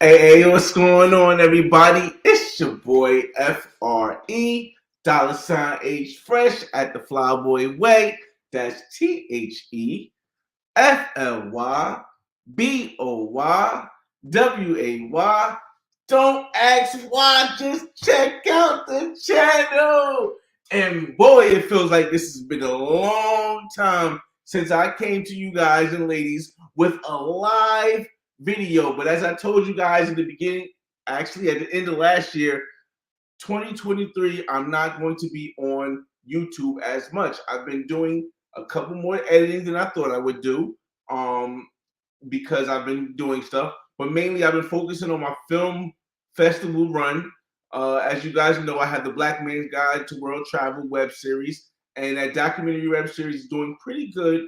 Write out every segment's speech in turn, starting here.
Hey, what's going on, everybody? It's your boy FRE, $sign H Fresh at the Flyboy Way. That's TheFlyBoyWay. Don't ask why, just check out the channel. And boy, it feels like this has been a long time since I came to you guys and ladies with a live video. But as I told you guys in the beginning, actually at the end of last year, 2023, I'm not going to be on YouTube as much. I've been doing a couple more editing than I thought I would do because I've been doing stuff. But mainly, I've been focusing on my film festival run. As you guys know, I had the Black Man's Guide to World Travel web series, and that documentary web series is doing pretty good.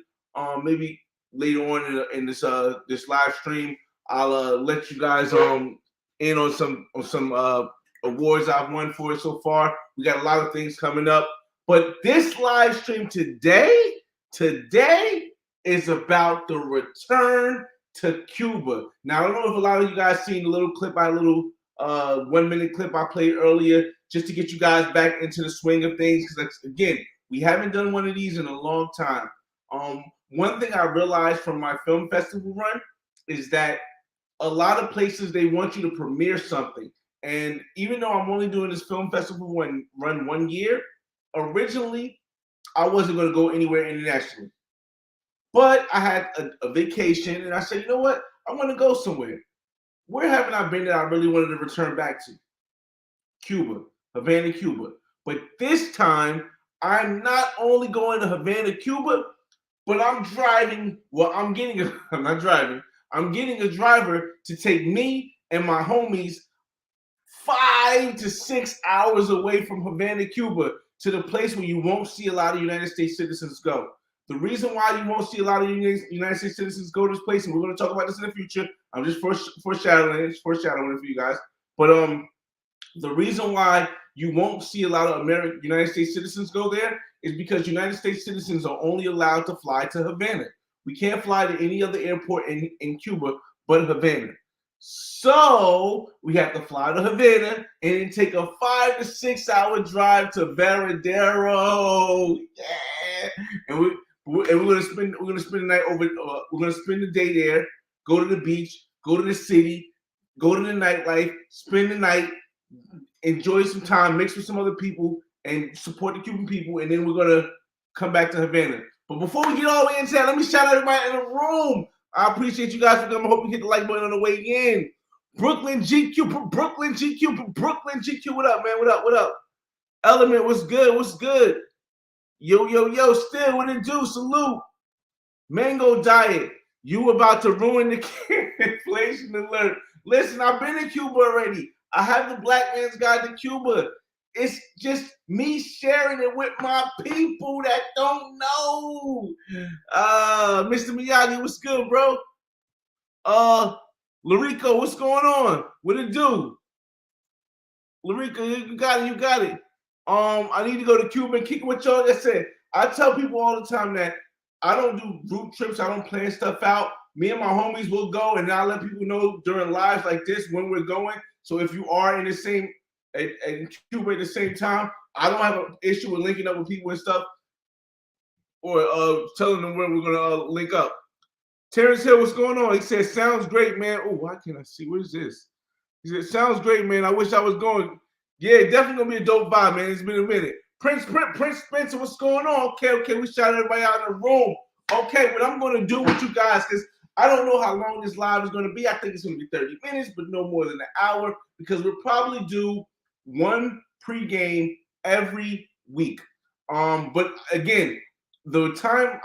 Maybe later on in this live stream, I'll let you guys in on some awards I've won for it so far. We got a lot of things coming up, but this live stream today is about the return to Cuba. Now, I don't know if a lot of you guys seen the little 1 minute clip I played earlier, just to get you guys back into the swing of things. Because again, we haven't done one of these in a long time. One thing I realized from my film festival run is that a lot of places they want you to premiere something. And even though I'm only doing this film festival run 1 year, originally I wasn't going to go anywhere internationally. But I had a vacation, and I said, you know what? I want to go somewhere. Where haven't I been that I really wanted to return back to? Cuba, Havana, Cuba. But this time, I'm not only going to Havana, Cuba, but I'm driving. Well, I'm not driving. I'm getting a driver to take me and my homies 5 to 6 hours away from Havana, Cuba, to the place where you won't see a lot of United States citizens go. The reason why you won't see a lot of United States citizens go to this place, and we're going to talk about this in the future. I'm just foreshadowing it for you guys. But the reason why you won't see a lot of United States citizens go there is because United States citizens are only allowed to fly to Havana. We can't fly to any other airport in Cuba but Havana. So we have to fly to Havana and then take a 5 to 6 hour drive to Varadero. Yeah, and we're gonna spend the night over. We're gonna spend the day there. Go to the beach. Go to the city. Go to the nightlife. Spend the night. Enjoy some time. Mix with some other people and support the Cuban people. And then we're gonna come back to Havana. But before we get all the way into that, let me shout out everybody in the room. I appreciate you guys for coming. I hope you hit the like button on the way in. Brooklyn GQ. What up, man? What up? Element, what's good? Yo, still, what it do? Salute. Mango Diet, you about to ruin the inflation alert. Listen, I've been to Cuba already. I have the Black Man's Guide to Cuba. It's just me sharing it with my people that don't know. Mr. Miyagi, what's good, bro? Larico, what's going on? What it do? Larico, you got it. I need to go to Cuba and kick it with y'all. Like I said, I tell people all the time that I don't do route trips. I don't plan stuff out. Me and my homies will go, and I'll let people know during lives like this when we're going. So if you are in the same in Cuba at the same time, I don't have an issue with linking up with people and stuff, or telling them when we're gonna link up. Terrence Hill, what's going on? He said, "Sounds great, man." Oh, why can't I see? What is this? He said, "Sounds great, man. I wish I was going." Yeah, definitely gonna be a dope vibe, man. It's been a minute. Prince Spencer, what's going on? Okay, we shout everybody out in the room. Okay, what I'm gonna do with you guys, because I don't know how long this live is gonna be. I think it's gonna be 30 minutes, but no more than an hour, because we'll probably do one pregame every week. But again, the time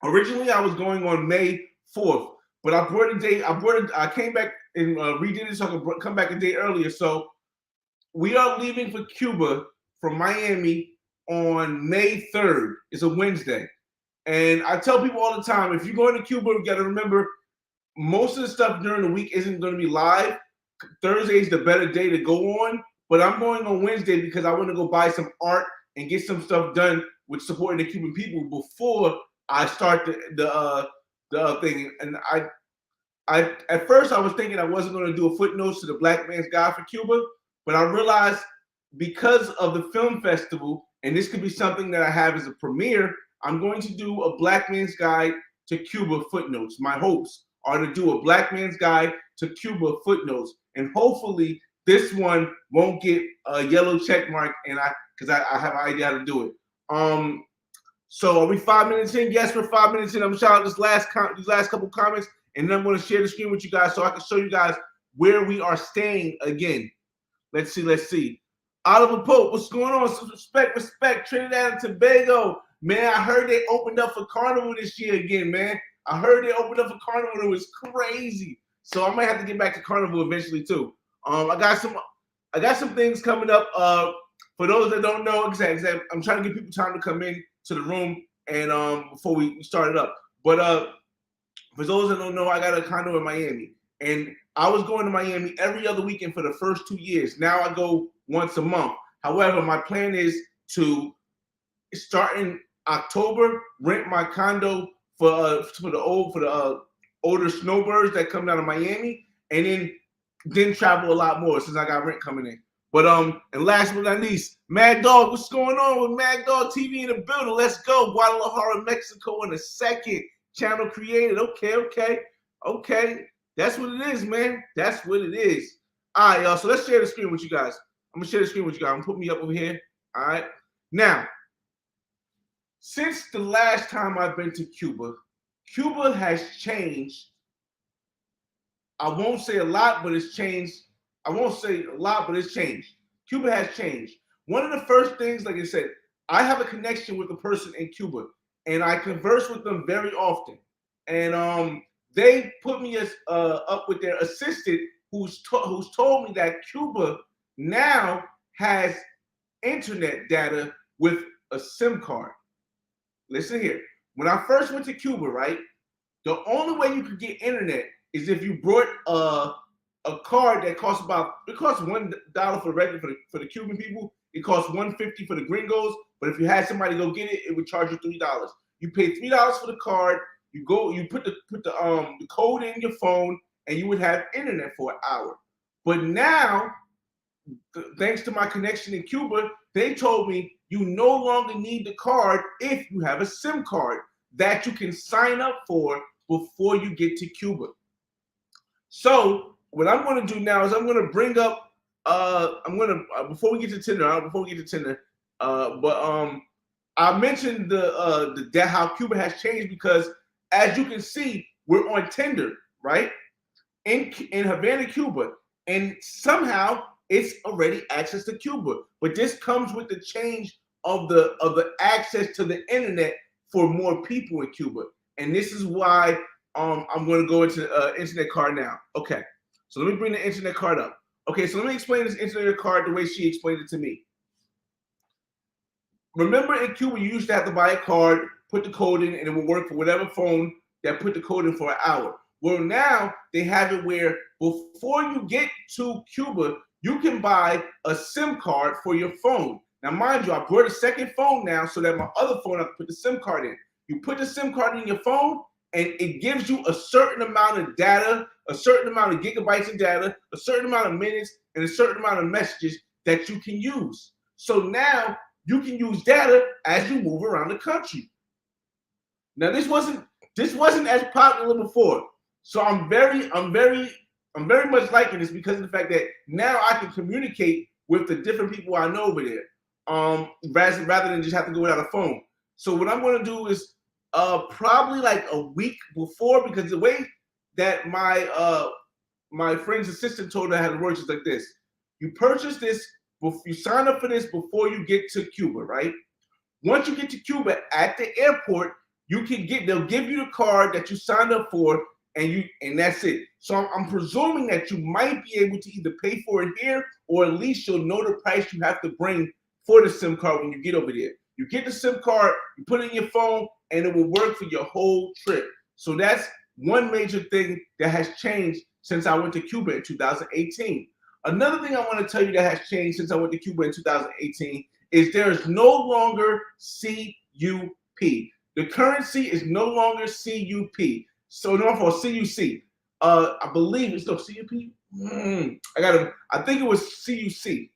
originally I was going on May 4th, but I brought a date. I came back and redid it so I could come back a day earlier. So we are leaving for Cuba from Miami on May 3rd. It's a Wednesday. And I tell people all the time, if you're going to Cuba, you got to remember most of the stuff during the week isn't going to be live. Thursday is the better day to go on. But I'm going on Wednesday because I want to go buy some art and get some stuff done with supporting the Cuban people before I start the thing. And At first I was thinking I wasn't going to do a footnotes to the Black Man's Guide for Cuba, but I realized because of the film festival, and this could be something that I have as a premiere, I'm going to do a Black Man's Guide to Cuba footnotes. My hopes are to do a Black Man's Guide to Cuba footnotes, and hopefully this one won't get a yellow check mark, and because I have an idea how to do it. So are we 5 minutes in? Yes, we're 5 minutes in. I'm gonna shout out these last couple comments, and then I'm gonna share the screen with you guys so I can show you guys where we are staying again. Let's see. Oliver Pope, what's going on? Respect, Trinidad and Tobago. Man, I heard they opened up for Carnival this year again, man. I heard they opened up for Carnival. It was crazy. So I might have to get back to Carnival eventually too. I got some things coming up. For those that don't know, exactly, I'm trying to give people time to come in to the room and before we start it up. But for those that don't know, I got a condo in Miami, and I was going to Miami every other weekend for the first 2 years. Now I go once a month. However, my plan is to start in October, rent my condo for the older snowbirds that come down to Miami, and then travel a lot more since I got rent coming in. But and last but not least, Mad Dog, what's going on with Mad Dog TV in the building? Let's go. Guadalajara, Mexico in a second. Channel created. Okay. That's what it is, man. That's what it is. All right, y'all. So let's share the screen with you guys. I'm gonna share the screen with you guys. I'm gonna put me up over here. All right. Now, since the last time I've been to Cuba, Cuba has changed. I won't say a lot, but it's changed. I won't say a lot, but it's changed. Cuba has changed. One of the first things, like I said, I have a connection with a person in Cuba, and I converse with them very often. And they put me up with their assistant, who's told me that Cuba now has internet data with a SIM card. Listen here. When I first went to Cuba, right, the only way you could get internet is if you brought a card that costs $1 for the Cuban people. It costs $1.50 for the gringos. But if you had somebody go get it, it would charge you $3. You pay $3 for the card. You put the code in your phone, and you would have internet for an hour. But now, thanks to my connection in Cuba, they told me you no longer need the card if you have a SIM card that you can sign up for before you get to Cuba. So what I'm going to do now is I'm going to bring up before we get to Tinder, I mentioned the how Cuba has changed because, as you can see, we're on Tinder, right? In Havana, Cuba, and somehow it's already access to Cuba. But this comes with the change of the access to the internet for more people in Cuba, and this is why I'm going to go into internet card now. Okay, so let me bring the internet card up. Okay, so let me explain this internet card the way she explained it to me. Remember, in Cuba, you used to have to buy a card, put the code in, and it would work for whatever phone that put the code in for an hour. Well, now they have it where before you get to Cuba, you can buy a SIM card for your phone. Now, mind you, I brought a second phone now so that my other phone, I can put the SIM card in. You put the SIM card in your phone, and it gives you a certain amount of data, a certain amount of gigabytes of data, a certain amount of minutes, and a certain amount of messages that you can use. So now you can use data as you move around the country. Now, this wasn't as popular before. So I'm very much liking this because of the fact that now I can communicate with the different people I know over there, rather than just have to go without a phone. So what I'm going to do is probably like a week before, because the way that my friend's assistant told her how to work is like this: you purchase this, you sign up for this before you get to Cuba, right? Once you get to Cuba at the airport, they'll give you the card that you signed up for, and that's it. So I'm presuming that you might be able to either pay for it here, or at least you'll know the price you have to bring for the SIM card when you get over there. You get the SIM card, you put it in your phone, and it will work for your whole trip. So that's one major thing that has changed since I went to Cuba in 2018. Another thing I want to tell you that has changed since I went to Cuba in 2018 is there is no longer CUP. The currency is no longer CUP. So no, for CUC. I believe it's no CUP. I think it was CUC.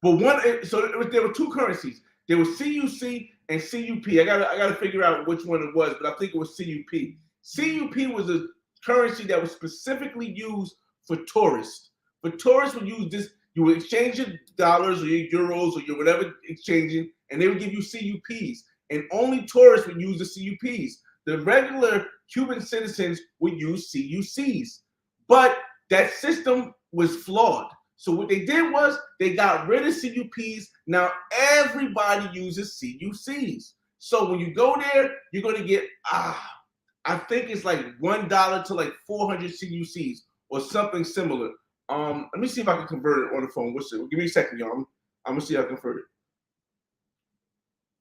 But there were two currencies. There was CUC and CUP. I gotta figure out which one it was, but I think it was CUP. CUP was a currency that was specifically used for tourists. For tourists would use this. You would exchange your dollars or your euros or your whatever exchanging, and they would give you CUPs. And only tourists would use the CUPs. The regular Cuban citizens would use CUCs. But that system was flawed. So what they did was they got rid of CUPs. Now everybody uses CUCs. So when you go there, you're going to get, I think it's like $1 to like 400 CUCs or something similar. Let me see if I can convert it on the phone. Give me a second, y'all. I'm going to see how I convert it.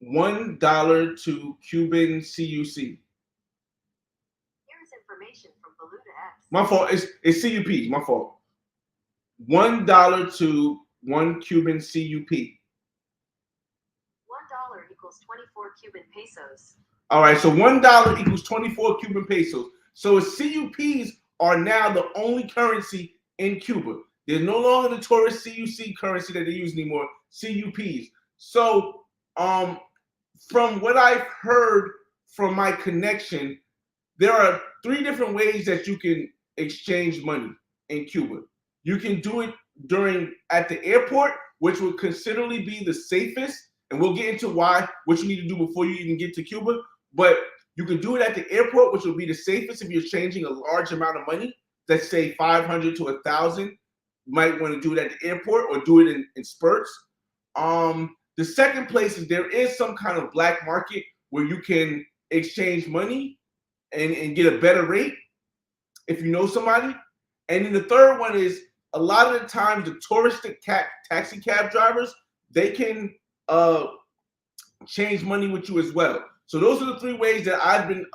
$1 to Cuban CUC. Here's information from Beluga X. My fault. It's CUP. My fault. $1 to 1 Cuban CUP. $1 equals 24 Cuban pesos. All right, so $1 equals 24 Cuban pesos. So CUPs are now the only currency in Cuba. They're no longer the tourist CUC currency that they use anymore. CUPs. So, from what I've heard from my connection, there are 3 different ways that you can exchange money in Cuba. You can do it at the airport, which would considerably be the safest, and we'll get into what you need to do before you even get to Cuba. But you can do it at the airport, which will be the safest if you're changing a large amount of money. Let's say 500 to 1,000. You might want to do it at the airport or do it in spurts. The second place is there is some kind of black market where you can exchange money and get a better rate if you know somebody. And then the third one is a lot of the times the touristic taxi cab drivers, they can change money with you as well. So those are the 3 ways that I've been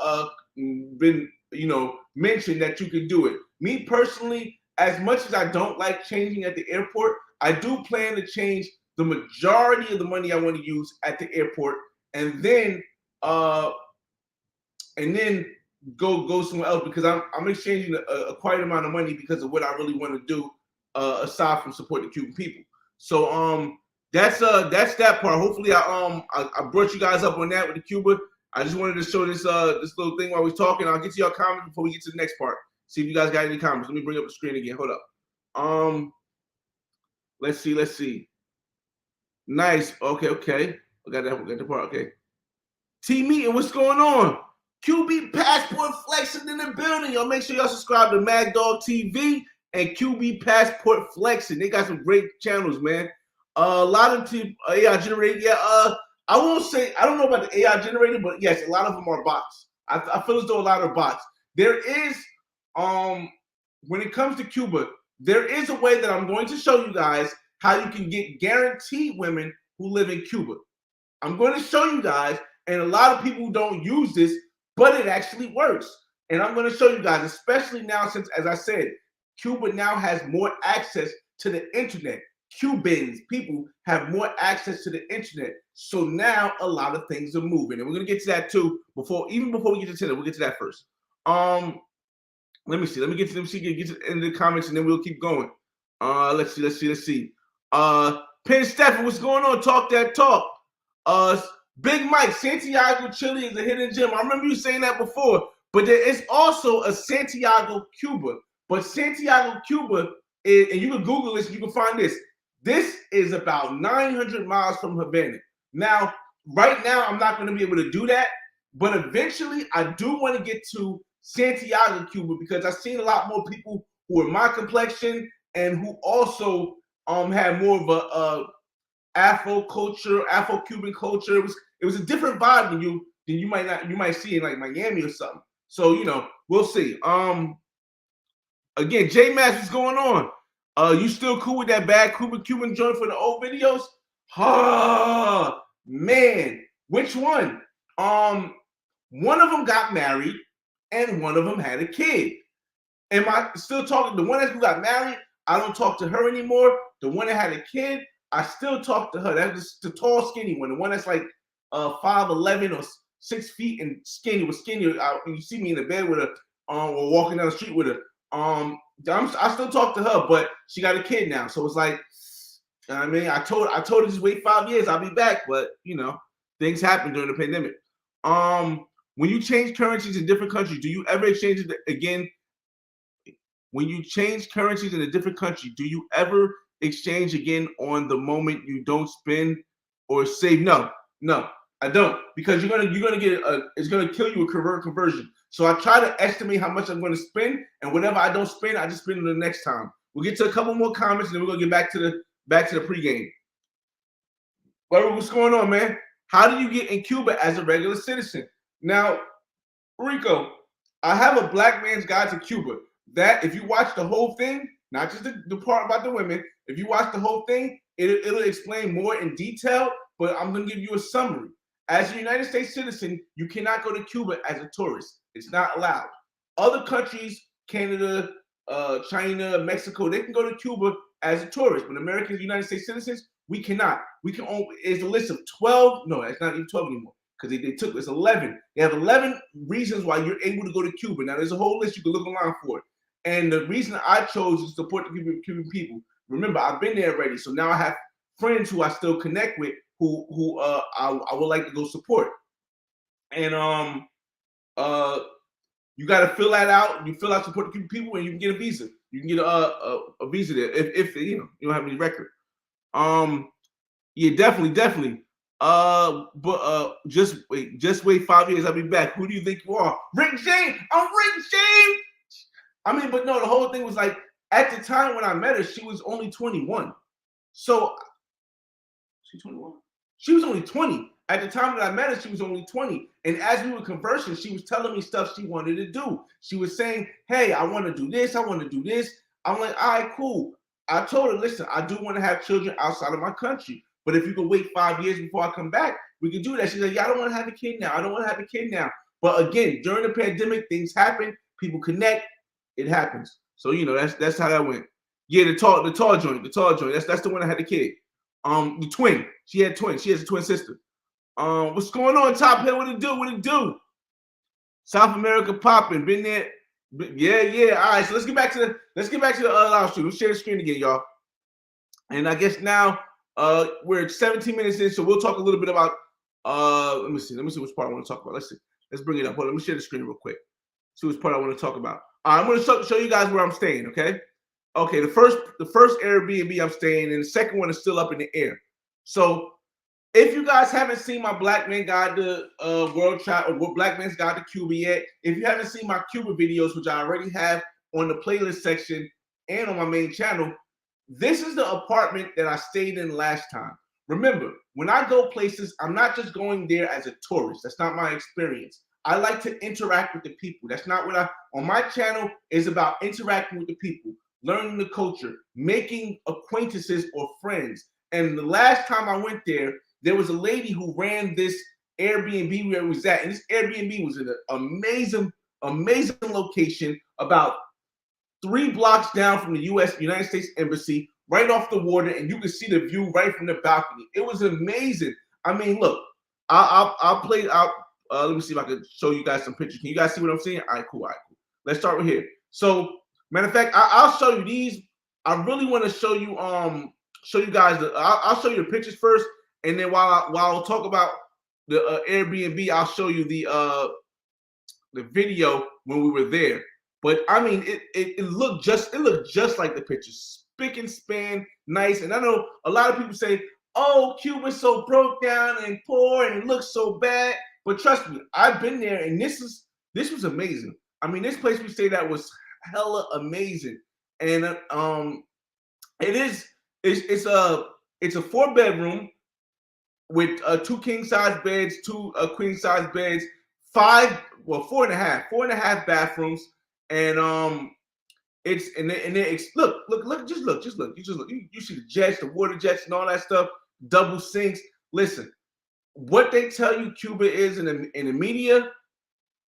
mentioned that you can do it. Me personally, as much as I don't like changing at the airport, I do plan to change the majority of the money I want to use at the airport, and then go somewhere else, because I'm exchanging a quite amount of money because of what I really want to do, aside from support the Cuban people. So that's that part. Hopefully I brought you guys up on that with the Cuba. I just wanted to show this little thing while we're talking. I'll get to your comments before we get to the next part. See if you guys got any comments. Let me bring up the screen again. Hold up. Let's see. Nice. Okay. We got the part. Okay. T Meeting, what's going on? QB Passport Flexing in the building. Y'all make sure y'all subscribe to Mad Dog TV and QB Passport Flexing. They got some great channels, man. A lot of them AI generated. Yeah. I won't say, I don't know about the AI generated, but yes, a lot of them are bots. I feel as though a lot are bots. There is, when it comes to Cuba, there is a way that I'm going to show you guys how you can get guaranteed women who live in Cuba. I'm going to show you guys, and a lot of people don't use this, but it actually works. And I'm going to show you guys, especially now since, as I said, Cuba now has more access to the internet. Cubans, people have more access to the internet. So now a lot of things are moving. And we're going to get to that too, before we get to that. We'll get to that first. Let me see. Let me get to them. Get to the end of the comments, and then we'll keep going. Let's see. Penn Stephen, what's going on? Talk that talk. Big Mike, Santiago, Chile is a hidden gem. I remember you saying that before, but there is also a Santiago, Cuba. But Santiago, Cuba, and you can Google this, you can find this. This is about 900 miles from Havana. Now, right now, I'm not going to be able to do that, but eventually, I do want to get to Santiago, Cuba, because I've seen a lot more people who are my complexion and who also had more of a Afro-Cuban culture. It was a different vibe than you might see in like Miami or something. So we'll see. Again, J Mass, what's going on? You still cool with that bad Cuban joint for the old videos? Man, which one? One of them got married and one of them had a kid. Am I still talking? The one that got married, I don't talk to her anymore. The one that had a kid, I still talk to her. That's the tall, skinny one. The one that's like 5'11" or 6 feet and skinny. Was skinny. You see me in the bed with her or walking down the street with her. I still talk to her, but she got a kid now, so it's like, you know what I mean, I told her just wait 5 years, I'll be back, but you know, things happen during the pandemic. When you change currencies in different countries, do you ever exchange it again? When you change currencies in a different country, do you ever exchange again on the moment you don't spend or save? No, I don't, because you're gonna get it's gonna kill you a conversion. So I try to estimate how much I'm gonna spend, and whatever I don't spend, I just spend it the next time. We'll get to a couple more comments, and then we're gonna get back to the pregame. What's going on, man? How do you get in Cuba as a regular citizen? Now, Rico, I have a Black Man's Guide to Cuba. That, if you watch the whole thing, not just the part about the women, if you watch the whole thing, it'll explain more in detail, but I'm going to give you a summary. As a United States citizen, you cannot go to Cuba as a tourist. It's not allowed. Other countries, Canada, China, Mexico, they can go to Cuba as a tourist, but Americans, United States citizens, we cannot. We can only, it's a list of 12, no, it's not even 12 anymore, because they took, it's 11. They have 11 reasons why you're able to go to Cuba. Now, there's a whole list, you can look online for it. And the reason I chose is to support the Cuban people. Remember, I've been there already, so now I have friends who I still connect with who I would like to go support. And you got to fill that out. You fill out support the Cuban people, and you can get a visa. You can get a visa there if you don't have any record. Yeah, definitely. But just wait 5 years. I'll be back. Who do you think you are, Rick James? I'm Rick James. I mean, but no, the whole thing was like, at the time when I met her, she was only 21. So she's 21. She was only 20. At the time that I met her, she was only 20. And as we were conversing, she was telling me stuff she wanted to do. She was saying, hey, I want to do this. I want to do this. I'm like, all right, cool. I told her, listen, I do want to have children outside of my country. But if you could wait 5 years before I come back, we could do that. She's like, yeah, I don't want to have a kid now. I don't want to have a kid now. But again, during the pandemic, things happen. People connect. It happens. So, you know, that's how that went. Yeah, the tall joint. That's the one that had the kid. The twin. She had twins. She has a twin sister. What's going on, Top Hill? What it do? South America popping. Been there. Yeah. All right. So let's get back to the live stream. Let's share the screen again, y'all. And I guess now we're 17 minutes in, so we'll talk a little bit about let me see which part I want to talk about. Let's bring it up. Hold on, let me share the screen real quick. See which part I want to talk about. I'm going to show you guys where I'm staying, okay? Okay, the first Airbnb I'm staying in, the second one is still up in the air. So if you guys haven't seen my Black Man Guide to World Travel, or Black Man's Guide to Cuba yet, if you haven't seen my Cuba videos, which I already have on the playlist section and on my main channel, this is the apartment that I stayed in last time. Remember, when I go places, I'm not just going there as a tourist. That's not my experience. I like to interact with the people. That's not what on my channel is about, interacting with the people, learning the culture, making acquaintances or friends. And the last time I went there, there was a lady who ran this Airbnb where it was at. And this Airbnb was in an amazing location, about 3 blocks down from the United States Embassy, right off the water, and you could see the view right from the balcony. It was amazing. I mean, look, I'll play out. Let me see if I can show you guys some pictures. Can you guys see what I'm seeing? All right, cool. Let's start with here. So, matter of fact, I'll show you these. I really want to show you guys I'll show you the pictures first, and then while I'll talk about the Airbnb, I'll show you the video when we were there. But I mean, it looked just like the pictures, spick and span, nice. And I know a lot of people say, "Oh, Cuba's so broke down and poor, and it looks so bad." But trust me, I've been there, and this was amazing. I mean, this place we stayed at was hella amazing, and it's a 4-bedroom with 2 king size beds, 2 queen size beds, 4.5 bathrooms, and look. You see the jets, the water jets, and all that stuff, double sinks. Listen. What they tell you Cuba is in the media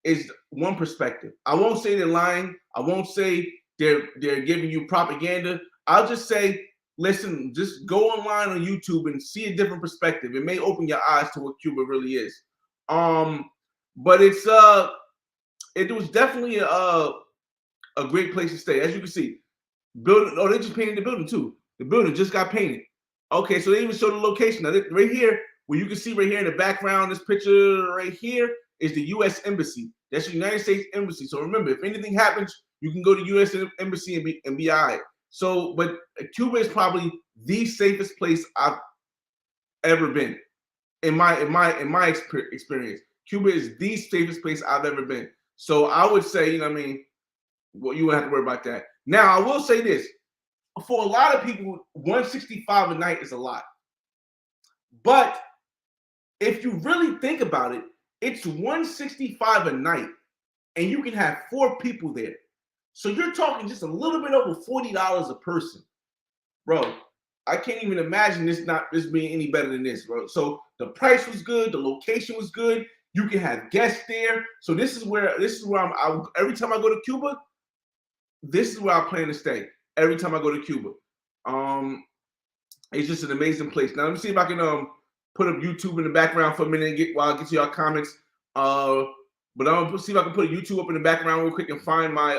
is one perspective. I won't say they're lying. I won't say they're giving you propaganda. I'll just say, listen, just go online on YouTube and see a different perspective. It may open your eyes to what Cuba really is. But it's it was definitely a great place to stay. As you can see, building. Oh, they just painted the building too. The building just got painted. Okay, so they even show the location. Now, right here, where you can see right here in the background, this picture right here is the U.S. Embassy. That's the United States Embassy. So remember, if anything happens, you can go to U.S. Embassy and be all right. So, but Cuba is probably the safest place I've ever been in my experience. Cuba is the safest place I've ever been. So I would say, what I mean, well, you won't have to worry about that. Now, I will say this: for a lot of people, 165 a night is a lot. But if you really think about it, it's 165 a night, and you can have 4 people there. So you're talking just a little bit over $40 a person, bro. I can't even imagine this being any better than this, bro. So the price was good, the location was good. You can have guests there. So this is where I'm every time I go to Cuba, this is where I plan to stay. Every time I go to Cuba. It's just an amazing place. Now let me see if I can put up YouTube in the background for a minute while I get to your comments. But I'm gonna see if I can put a YouTube up in the background real quick and find my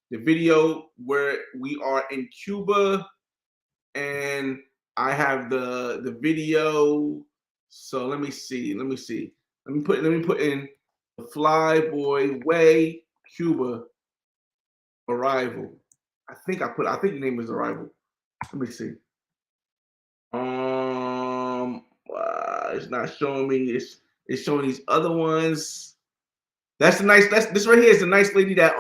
the video where we are in Cuba, and I have the video. So let me see. Let me put in the Flyboy Way Cuba arrival. I think the name is arrival. Let me see. It's not showing me. It's showing these other ones. This right here is the nice lady that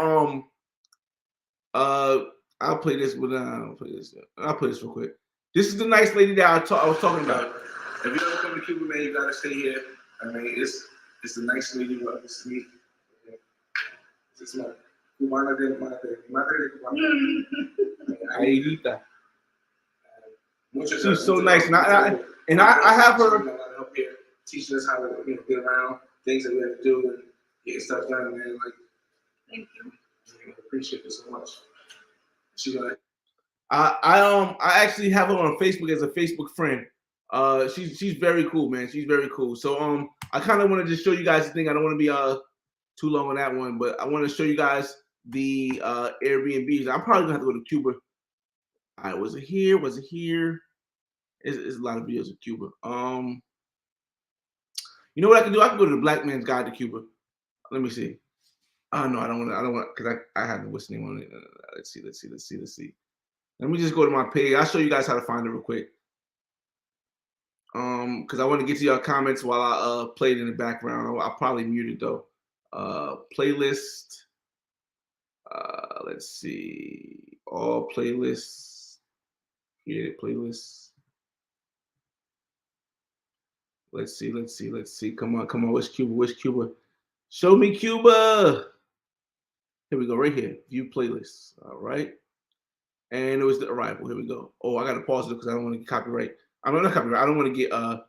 I'll play this with I'll play this real quick. This is the nice lady that I was talking about. If you ever come to Cuba, man, you gotta stay here. I mean, it's the nice lady who wants to meet. It's my Cubana de madre Cubana. Aidita. She's so nice, and I have her help here, teaching us how to get around things that we have to do and get stuff done, man. Like, thank you. I appreciate it so much. She's like, I actually have her on Facebook as a Facebook friend. She's very cool, man. She's very cool. So I kind of wanted to show you guys the thing. I don't want to be too long on that one, but I want to show you guys the Airbnbs. I'm probably gonna have to go to Cuba. All right, was it here? It's a lot of videos of Cuba. You know what I can do? I can go to the Black Man's Guide to Cuba. Let me see. Oh no, I don't want because I have the listening on it. Let's see. Let me just go to my page. I'll show you guys how to find it real quick. Because I want to get to your comments while I play it in the background. I'll probably mute it though. Playlist. Let's see. All playlists. Yeah, playlists. Let's see. Come on. Where's Cuba? Show me Cuba. Here we go, right here. View playlists. All right. And it was the arrival. Here we go. Oh, I gotta pause it because I don't want to get copyright. I don't want to get the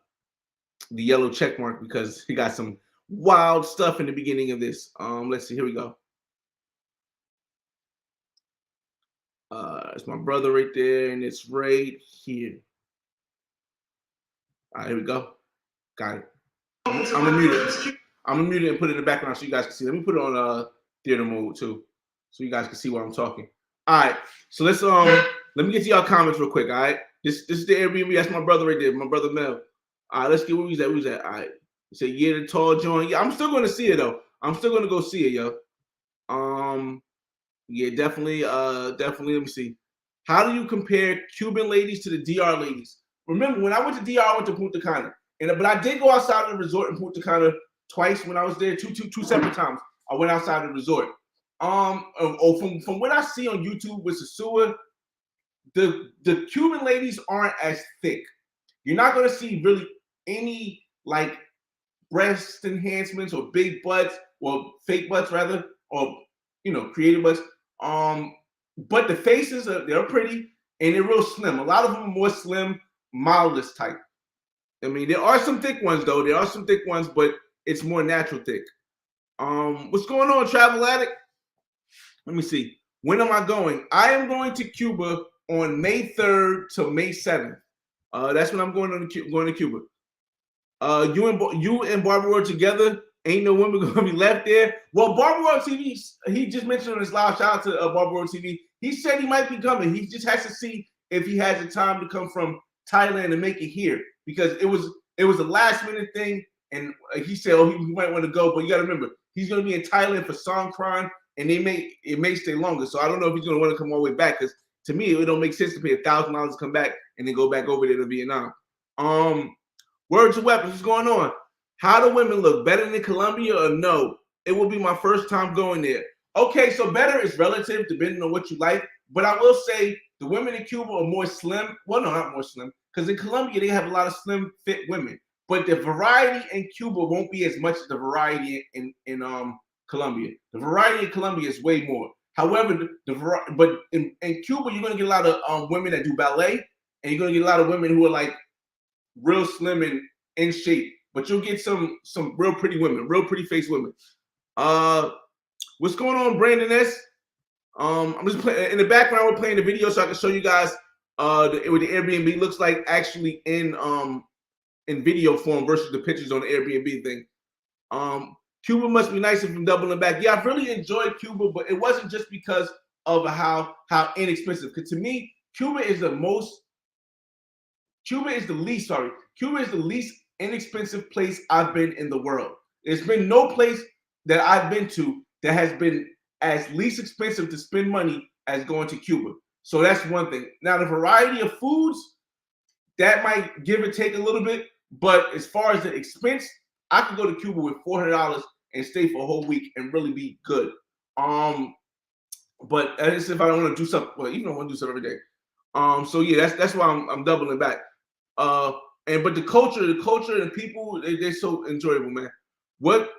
yellow check mark because he got some wild stuff in the beginning of this. Let's see. Here we go. It's my brother right there, and it's right here. All right, here we go. Got it. I'm gonna mute it. I'm gonna mute it and put it in the background so you guys can see. Let me put it on theater mode too, so you guys can see what I'm talking. All right, so let's let me get to y'all comments real quick. All right, this is the Airbnb. That's my brother right there, my brother Mel. All right, let's get where he's at. All right, he said yeah, the tall joint. Yeah, I'm still gonna see it though. I'm still gonna go see it, yo. Yeah, definitely. Let me see. How do you compare Cuban ladies to the DR ladies? Remember, when I went to DR, I went to Punta Cana, but I did go outside of the resort in Punta Cana twice when I was there. Two separate times. I went outside the resort. From what I see on YouTube with Sasua, the Cuban ladies aren't as thick. You're not gonna see really any like breast enhancements or big butts or fake butts rather, or creative butts. But the faces they're pretty and they're real slim. A lot of them are more slim, mildest type. I mean, there are some thick ones though. There are some thick ones, but it's more natural thick. What's going on, Travel Addict? Let me see. When am I going? I am going to Cuba on May 3rd to May 7th. That's when I'm going to Cuba. You and Barbara were together. Ain't no women gonna be left there. Well, Barber World TV, he just mentioned on his live. Shout out to Barber World TV. He said he might be coming. He just has to see if he has the time to come from Thailand and make it here, because it was a last minute thing, and he said, oh, he might want to go, but you got to remember he's gonna be in Thailand for Songkran, and it may stay longer. So I don't know if he's gonna want to come all the way back, because to me it don't make sense to pay $1,000 to come back and then go back over there to Vietnam. Words of weapons, what's going on? How do women look? Better than Colombia or no? It will be my first time going there. Okay, so better is relative depending on what you like. But I will say the women in Cuba are more slim. Well, no, not more slim. Because in Colombia, they have a lot of slim, fit women. But the variety in Cuba won't be as much as the variety in Colombia. The variety in Colombia is way more. However, but in Cuba, you're going to get a lot of women that do ballet. And you're going to get a lot of women who are like real slim and in shape. But you'll get some real pretty women, real pretty face women. What's going on, Brandon S? I'm just playing in the background. We're playing the video so I can show you guys what the Airbnb looks like actually in video form versus the pictures on the Airbnb thing. Cuba must be nice if I'm doubling back. Yeah, I've really enjoyed Cuba, but it wasn't just because of how inexpensive. Because to me, Cuba is the least inexpensive place I've been in the world. There's been no place that I've been to that has been as least expensive to spend money as going to Cuba. So that's one thing. Now, the variety of foods, that might give or take a little bit, but as far as the expense, I could go to Cuba with $400 and stay for a whole week and really be good. But that's if I don't want to do something. Well, even if I want to do something every day. So yeah, that's why I'm doubling back. But the culture and people, they're so enjoyable, man. What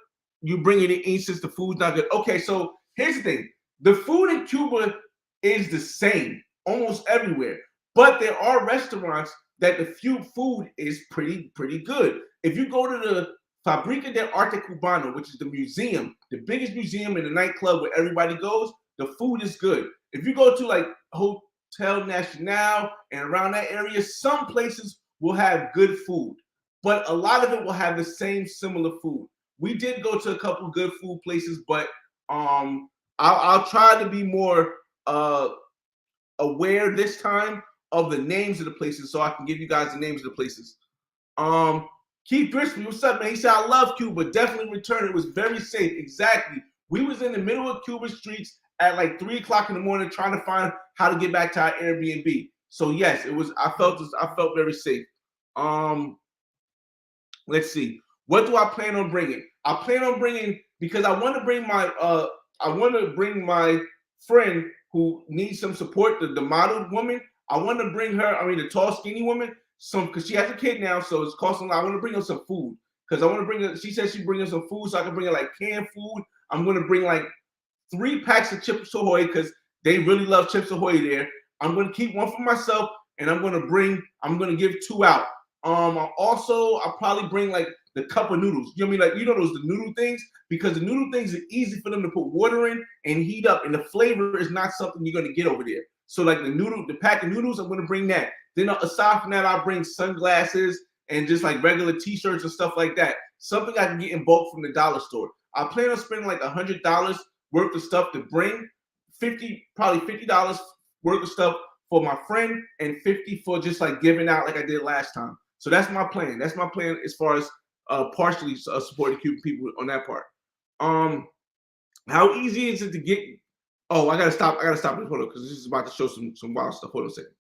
you bring in eat since the food's not good? Okay, so here's the thing: the food in Cuba is the same almost everywhere, but there are restaurants that the food is pretty good. If you go to the Fabrica de Arte Cubano, which is the museum, the biggest museum in the nightclub where everybody goes, the food is good. If you go to like Hotel Nacional and around that area, some places will have good food, but a lot of it will have the same similar food. We did go to a couple good food places, but I'll try to be more aware this time of the names of the places so I can give you guys the names of the places. Keith Grisby, what's up, man? He said, I love Cuba. Definitely return. It was very safe. Exactly. We was in the middle of Cuba streets at like 3 o'clock in the morning trying to find how to get back to our Airbnb. So yes, it was. I felt very safe. Let's see. What do I plan on bringing? I plan on bringing, because I want to bring my friend who needs some support, the model woman. I want to bring her, the tall, skinny woman, because she has a kid now, so it's costing a lot. I want to bring her some food, because I want to bring her, she said she'd bring her some food, so I can bring her like canned food. I'm going to bring like 3 packs of Chips Ahoy, because they really love Chips Ahoy there. I'm going to keep one for myself, and I'm going to give 2 out. I'll probably bring like the cup of noodles. You know what I mean? Like, those the noodle things, because the noodle things are easy for them to put water in and heat up, and the flavor is not something you're going to get over there. So like the pack of noodles, I'm going to bring that. Then aside from that, I'll bring sunglasses and just like regular t-shirts and stuff like that. Something I can get in bulk from the dollar store. I plan on spending like $100 worth of stuff to bring, probably $50 worth of stuff for my friend, and $50 for just like giving out like I did last time. So that's my plan. That's my plan as far as partially supporting Cuban people on that part. How easy is it to get? Oh, I gotta stop. Hold on, because this is about to show some wild stuff. Hold on a second.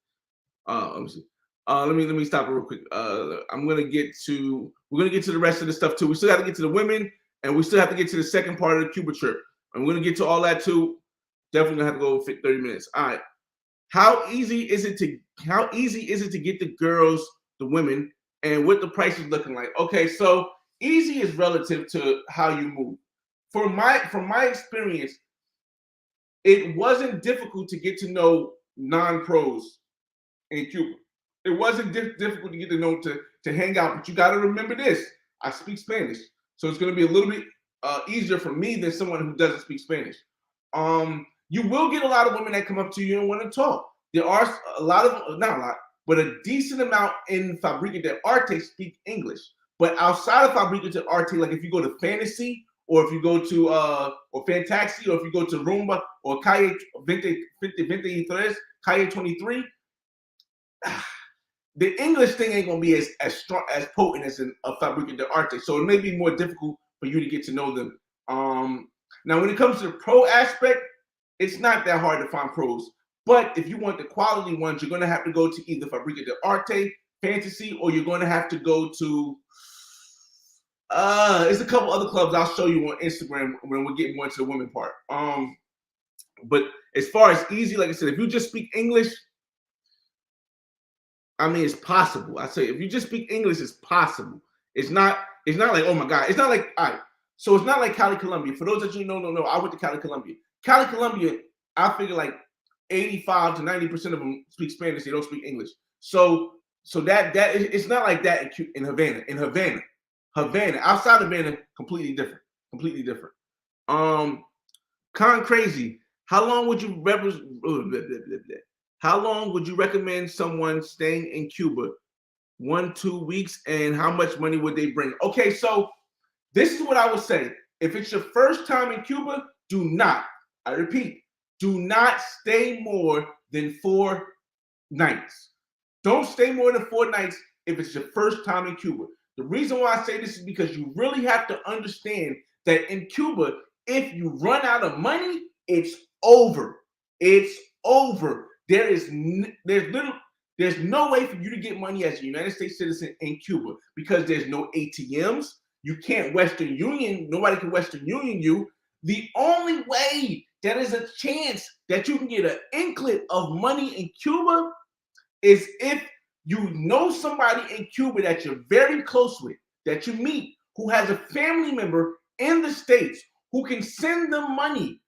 Let me see. Let me stop it real quick. We're gonna get to the rest of the stuff too. We still have to get to the women, and we still have to get to the second part of the Cuba trip. I'm gonna get to all that too. Definitely gonna have to go 30 minutes. All right. How easy is it to get the girls, the women, and what the price is looking like? Okay, so easy is relative to how you move. From my experience, it wasn't difficult to get to know non-pros in Cuba. It wasn't difficult to get to know to hang out, but you got to remember this: I speak Spanish, so it's going to be a little bit easier for me than someone who doesn't speak Spanish. You will get a lot of women that come up to you and want to talk. There are a lot of, not a lot, but a decent amount in Fabrica de Arte speak English. But outside of Fabrica to Arte, like if you go to Fantasy, or if you go to or Fantaxi, or if you go to Rumba or Calle 23, Calle 23, the English thing ain't gonna be as strong, as potent as in a Fabrica de Arte. So it may be more difficult for you to get to know them. Now, when it comes to the pro aspect, it's not that hard to find pros. But if you want the quality ones, you're gonna have to go to either Fabrica de Arte, Fantasy, or you're gonna have to go to there's a couple other clubs I'll show you on Instagram when we get more into the women part. But as far as easy, like I said, if you just speak English, I mean, it's possible. I say if you just speak English, it's possible. It's not like, oh my God. It's not like, all right. So it's not like Cali, Colombia. For those that you know, I went to Cali, Colombia. Cali, Colombia, I figure like 85 to 90% of them speak Spanish. They don't speak English. So that it's not like that in Havana. In Havana, outside of Havana, completely different. Completely different. Con crazy. How long would you recommend someone staying in Cuba? 1-2 weeks, and how much money would they bring? Okay, so this is what I would say. If it's your first time in Cuba, do not, I repeat, do not stay more than 4 nights. Don't stay more than 4 nights if it's your first time in Cuba. The reason why I say this is because you really have to understand that in Cuba, if you run out of money, it's over. It's over. There's no way for you to get money as a United States citizen in Cuba because there's no ATMs. You can't Western Union. Nobody can Western Union you. The only way that is a chance that you can get an inkling of money in Cuba is if you know somebody in Cuba that you're very close with, that you meet, who has a family member in the States who can send them money.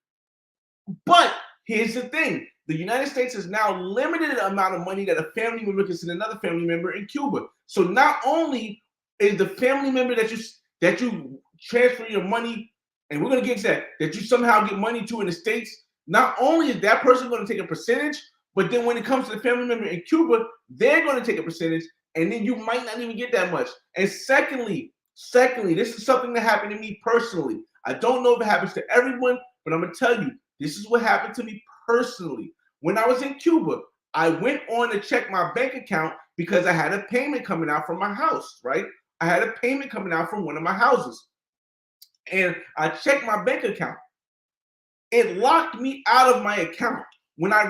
But here's the thing. The United States has now limited the amount of money that a family member can send another family member in Cuba. So not only is the family member that you transfer your money, and we're going to get to that you somehow get money to in the States, not only is that person going to take a percentage, but then when it comes to the family member in Cuba, they're going to take a percentage, and then you might not even get that much. And secondly, this is something that happened to me personally. I don't know if it happens to everyone, but I'm going to tell you, this is what happened to me personally. When I was in Cuba, I went on to check my bank account because I had a payment coming out from my house, right? I had a payment coming out from one of my houses. And I checked my bank account. It locked me out of my account. And I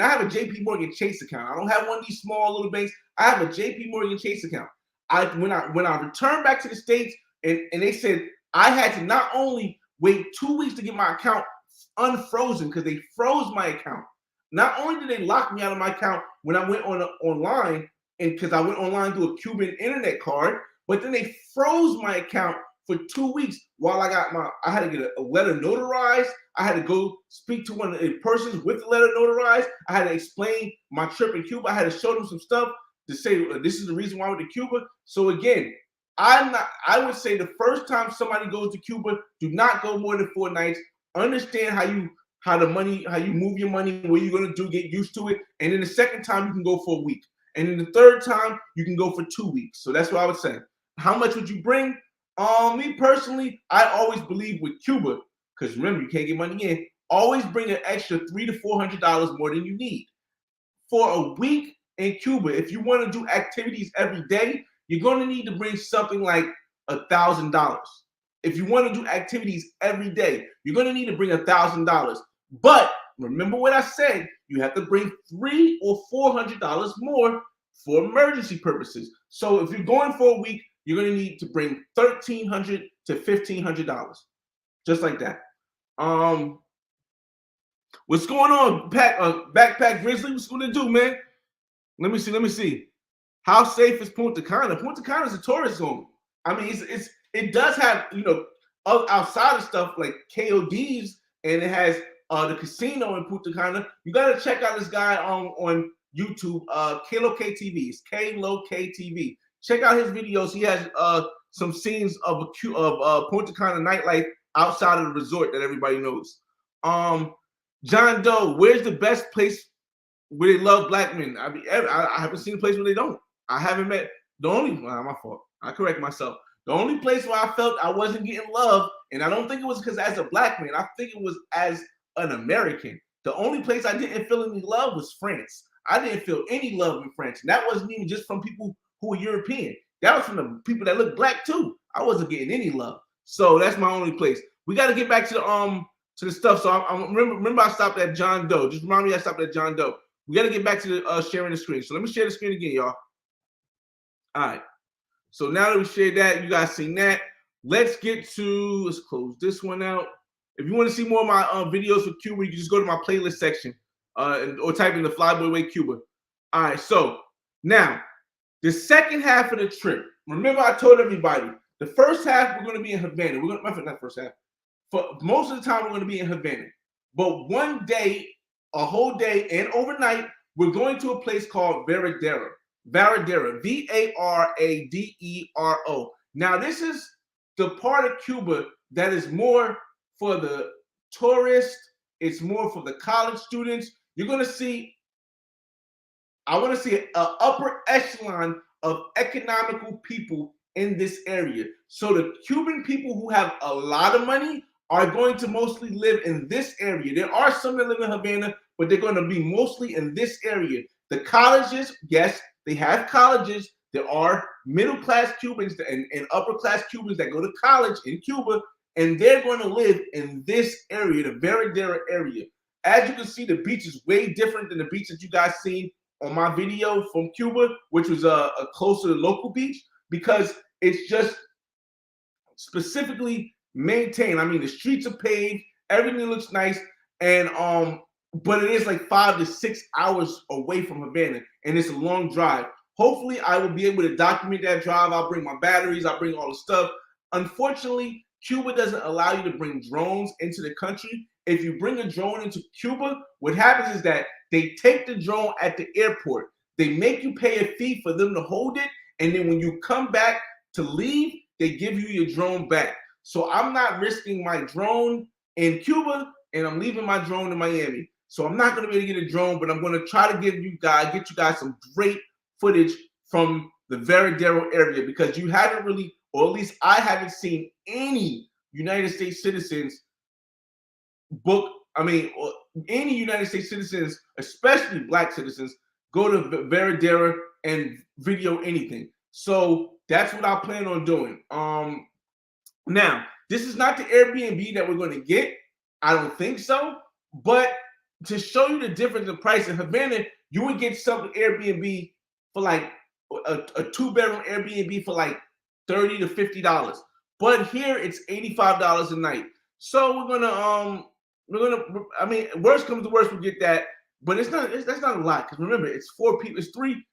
have a JP Morgan Chase account. I don't have one of these small little banks. I have a JP Morgan Chase account. When I returned back to the States, and they said I had to not only wait 2 weeks to get my account unfrozen because they froze my account. Not only did they lock me out of my account when I went online, and because I went online through a Cuban internet card, but then they froze my account for 2 weeks while I had to get a letter notarized. I had to go speak to one of the persons with the letter notarized. I had to explain my trip in Cuba. I had to show them some stuff to say this is the reason why I went to Cuba. So again, I would say the first time somebody goes to Cuba, do not go more than 4 nights. Understand how you move your money, what you're gonna do, get used to it. And then the second time you can go for a week. And then the third time you can go for 2 weeks. So that's what I would say. How much would you bring? Me personally, I always believe with Cuba, because remember, you can't get money in, always bring an extra $300 to $400 more than you need. For a week in Cuba, if you want to do activities every day, you're going to need to bring something like $1,000. If you want to do activities every day, you're going to need to bring $1,000. But remember what I said, you have to bring $300 or $400 more for emergency purposes. So if you're going for a week, you're going to need to bring $1,300 to $1,500, just like that. What's going on, Backpack Grizzly? What's going to do, man? Let me see. How safe is Punta Cana? Punta Cana is a tourist zone. I mean, it does have, outside of stuff like KODs, and it has the casino in Punta Cana. You got to check out this guy on YouTube, Kalo KTV. It's Kalo KTV. Check out his videos. He has some scenes of Punta Cana nightlife outside of the resort that everybody knows. John Doe, where's the best place where they love black men? I mean, I haven't seen a place where they don't. I haven't met the only one. My fault. I correct myself. The only place where I felt I wasn't getting love, and I don't think it was because as a black man, I think it was as an American. The only place I didn't feel any love was France. I didn't feel any love in France. And that wasn't even just from people who were European. That was from the people that look black too. I wasn't getting any love. So that's my only place. We got to get back to the stuff. So I remember I stopped at John Doe. Just remind me I stopped at John Doe. We got to get back to the sharing the screen. So let me share the screen again, y'all. All right. So now that we shared that, you guys seen that. Let's close this one out. If you want to see more of my videos with Cuba, you can just go to my playlist section or type in the Flyboy Way Cuba. All right, so now the second half of the trip. Remember, I told everybody the first half we're going to be in Havana. Not first half. For most of the time, we're going to be in Havana. But one day, a whole day, and overnight, we're going to a place called Varadero. Varadero, Varadero. Now, this is the part of Cuba that is more for the tourists. It's more for the college students. You're going to see, I want to see an upper echelon of economical people in this area. So the Cuban people who have a lot of money are going to mostly live in this area. There are some that live in Havana, but they're going to be mostly in this area. The colleges, yes, they have colleges. There are middle-class Cubans and upper-class Cubans that go to college in Cuba, and they're going to live in this area, the Varadero area. As you can see, the beach is way different than the beach that you guys seen on my video from Cuba, which was a closer to local beach, because it's just specifically maintained. I mean, the streets are paved, everything looks nice, and but it is like 5 to 6 hours away from Havana, and it's a long drive. Hopefully, I will be able to document that drive. I'll bring my batteries, I'll bring all the stuff. Unfortunately, Cuba doesn't allow you to bring drones into the country. If you bring a drone into Cuba, what happens is that they take the drone at the airport. They make you pay a fee for them to hold it, and then when you come back to leave, they give you your drone back. So I'm not risking my drone in Cuba, and I'm leaving my drone in Miami. So I'm not going to be able to get a drone, but I'm going to try to get you guys some great footage from the Varadero area, because you haven't really, or at least I haven't seen any United States citizens any United States citizens, especially black citizens, go to Varadero and video anything. So that's what I plan on doing. Now, this is not the Airbnb that we're going to get. I don't think so. But to show you the difference in price in Havana, you would get something Airbnb for like a 2-bedroom Airbnb for like $30 to $50. But here it's $85 a night. So we're gonna I mean, worst comes to worst, we'll get that. But that's not a lot, because remember, it's 4 people, it's three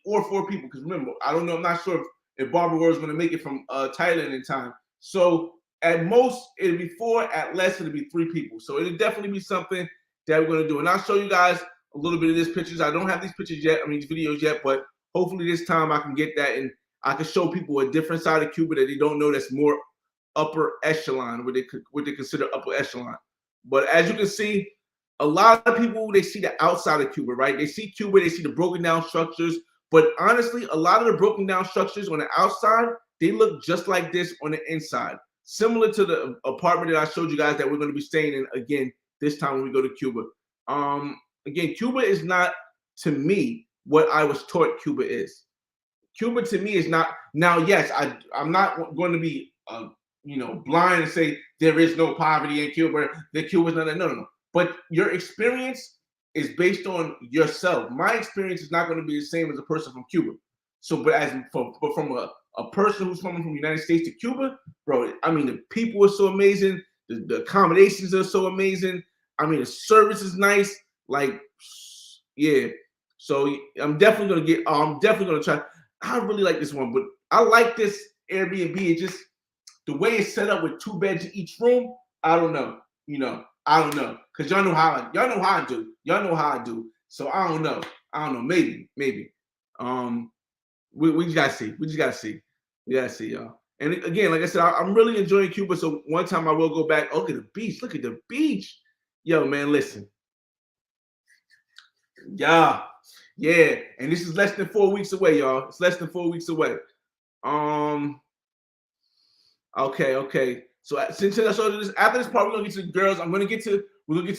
or 4 people. Because remember, I don't know, I'm not sure if Barbara Ward is gonna make it from Thailand in time. So at most it'll be 4, at less it'll be 3 people. So it'll definitely be something that we're gonna do. And I'll show you guys a little bit of these pictures. I don't have these pictures yet, these videos yet, but hopefully this time I can get that and I can show people a different side of Cuba that they don't know, that's more upper echelon, what they consider upper echelon. But as you can see, a lot of people, they see the outside of Cuba, right? They see Cuba, they see the broken down structures. But honestly, a lot of the broken down structures on the outside, they look just like this on the inside. Similar to the apartment that I showed you guys that we're going to be staying in again this time when we go to Cuba. Again, Cuba is not, to me, what I was taught Cuba is. Cuba to me is not. Now, yes, I'm not going to be blind and say there is no poverty in Cuba. That Cuba's not. No. But your experience is based on yourself. My experience is not going to be the same as a person from Cuba. So, but from a person who's coming from the United States to Cuba, bro, I mean, the people are so amazing. The accommodations are so amazing. I mean, the service is nice. Like, yeah. So I'm definitely gonna try. I really like this one, but I like this Airbnb. It just, the way it's set up with 2 beds in each room. I don't know. I don't know, because y'all know how I do. Y'all know how I do. So I don't know. Maybe. We just gotta see. We gotta see, y'all. And again, like I said, I'm really enjoying Cuba. So one time I will go back. Oh, look at the beach. Look at the beach. Yo, man, listen. Yeah. And this is less than 4 weeks away, y'all. It's less than 4 weeks away. Okay. So since I showed this, after this part, we're gonna get to the girls. We're gonna get to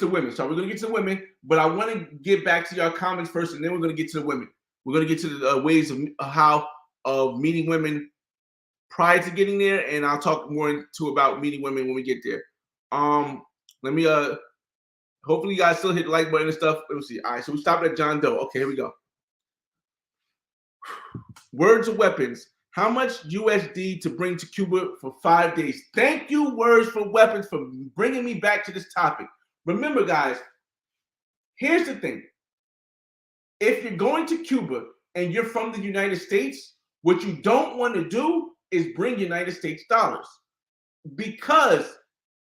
women. So we're gonna get to women, but I want to get back to your comments first, and then we're gonna get to the women. We're gonna get to the ways of how of meeting women prior to getting there, and I'll talk more into about meeting women when we get there. Let me hopefully you guys still hit the like button and stuff. Let me see. All right, so we stopped at John Doe. Okay, here we go. Words of weapons. How much USD to bring to Cuba for 5 days? Thank you, Words for Weapons, for bringing me back to this topic. Remember, guys, here's the thing. If you're going to Cuba and you're from the United States, what you don't want to do is bring United States dollars. Because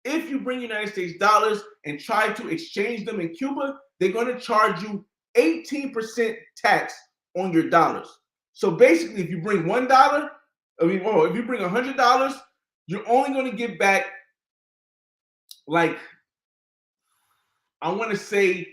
if you bring United States dollars and try to exchange them in Cuba, they're going to charge you 18% tax on your dollars. So basically, if you bring $1, if you bring $100, you're only going to get back, like, I want to say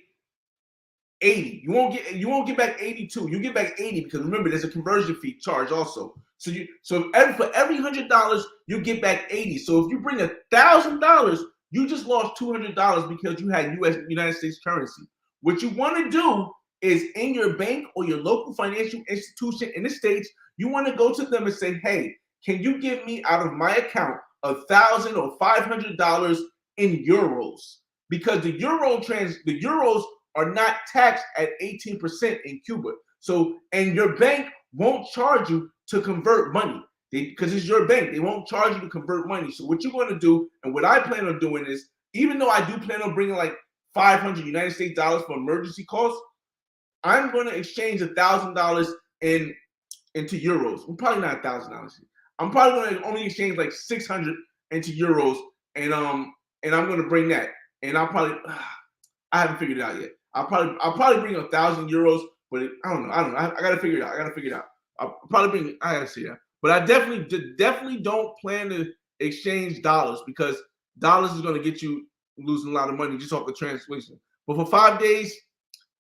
80. You won't get back 82. You get back 80 because remember, there's a conversion fee charge also. So for every $100, you get back 80. So if you bring $1,000, you just lost $200 because you had United States currency. What you want to do is in your bank or your local financial institution in the States, you want to go to them and say, hey, can you give me out of my account $1,000 or $500 in euros? Because the euros are not taxed at 18% in Cuba. So, and your bank won't charge you to convert money because it's your bank. They won't charge you to convert money. So what you're going to do, and what I plan on doing is, even though I do plan on bringing like 500 United States dollars for emergency costs, I'm going to exchange $1,000 into euros. Well, probably not $1,000. I'm probably going to only exchange like 600 into euros, and I'm going to bring that. And I haven't figured it out yet. I'll probably bring 1,000 euros, but I don't know. I gotta figure it out. I'll probably I gotta see that. But I definitely don't plan to exchange dollars because dollars is gonna get you losing a lot of money just off the translation. But for 5 days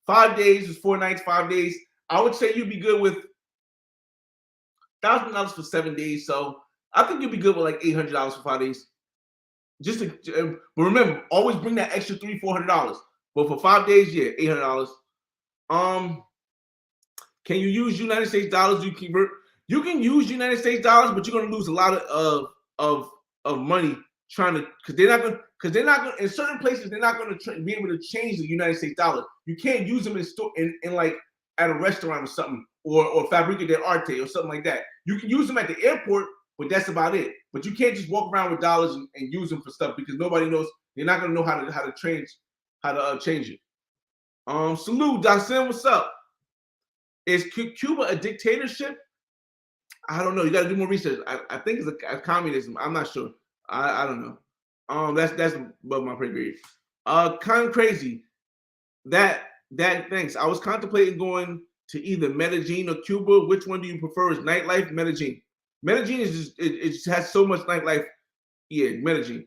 is 4 nights, 5 days. I would say you'd be good with $1,000 for 7 days. So I think you'd be good with like $800 for 5 days. But remember, always bring that extra $300-400. But for 5 days, yeah, $800. Can you use United States dollars? You can use United States dollars, but you're gonna lose a lot of money trying to because they're not gonna in certain places they're not gonna be able to change the United States dollar. You can't use them in like at a restaurant or something or Fabrica de Arte or something like that. You can use them at the airport, but that's about it. But you can't just walk around with dollars and use them for stuff because nobody knows. They're not gonna know how to change it. Salute, Dasim, what's up? Is Cuba a dictatorship? I don't know. You got to do more research. I think it's a communism. I'm not sure. I don't know. That's above my pay grade. Kind of crazy. That thanks. I was contemplating going to either Medellin or Cuba. Which one do you prefer? Is NightLife? Medellin. Medellin is just it just has so much nightlife. Yeah, Medellin.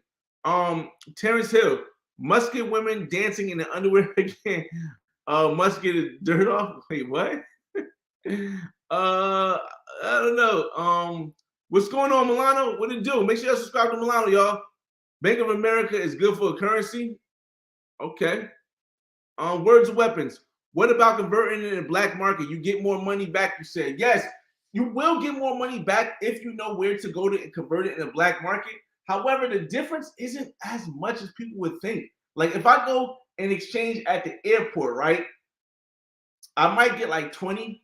Terrence Hill. Must get women dancing in the underwear again. Must get dirt off. Wait, what? I don't know. What's going on, Milano? What it do? Make sure you subscribe to Milano, y'all. Bank of America is good for a currency. Okay. Words of weapons. What about converting it in the black market? You get more money back, you said. Yes, you will get more money back if you know where to go to convert it in the black market. However, the difference isn't as much as people would think. Like if I go and exchange at the airport, right? I might get like 20.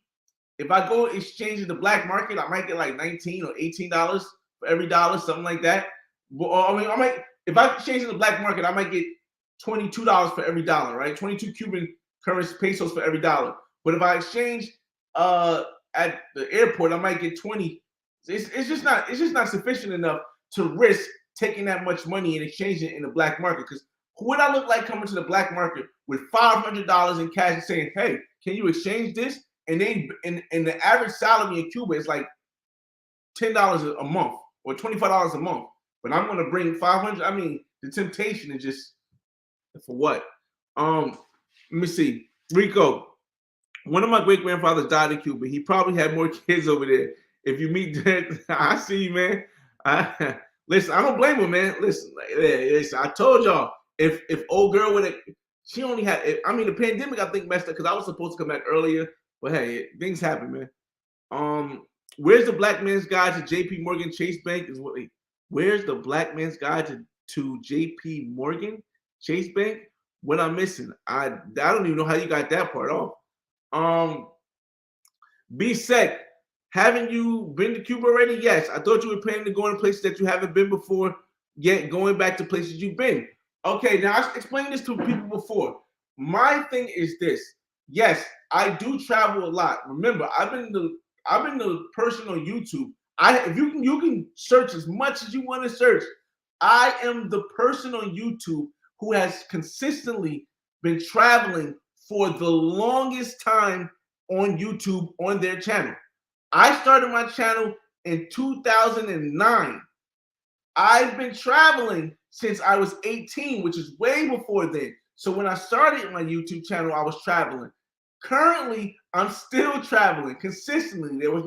If I go exchange in the black market, I might get like $19 or $18 for every dollar, something like that. I might if I exchange in the black market, I might get $22 for every dollar, right? 22 Cuban currency pesos for every dollar. But if I exchange at the airport, I might get 20. It's just not sufficient enough to risk taking that much money and exchanging it in the black market. Because what I look like coming to the black market with $500 in cash and saying, hey, can you exchange this? And the average salary in Cuba is like $10 a month or $25 a month. But I'm gonna bring 500. I mean, the temptation is just for what? Let me see. Rico, one of my great grandfathers died in Cuba. He probably had more kids over there. If you meet Derek, I see you, man. Listen, I don't blame him, man. Listen, I told y'all, if old girl would have, she only had. I mean, the pandemic, I think, messed up because I was supposed to come back earlier, but hey, things happen, man. Where's the black man's guide to J.P. Morgan Chase Bank? Where's the black man's guide to J.P. Morgan Chase Bank? What I'm missing? I don't even know how you got that part off. B Sec, haven't you been to Cuba already? Yes. I thought you were planning to go in places that you haven't been before, yet going back to places you've been. Okay, now I explained this to people before. My thing is this. Yes, I do travel a lot. Remember, I've been the person on YouTube. If you can search as much as you want to search. I am the person on YouTube who has consistently been traveling for the longest time on YouTube on their channel. I started my channel in 2009. I've been traveling since I was 18, which is way before then. So when I started my YouTube channel, I was traveling. Currently, I'm still traveling consistently. There was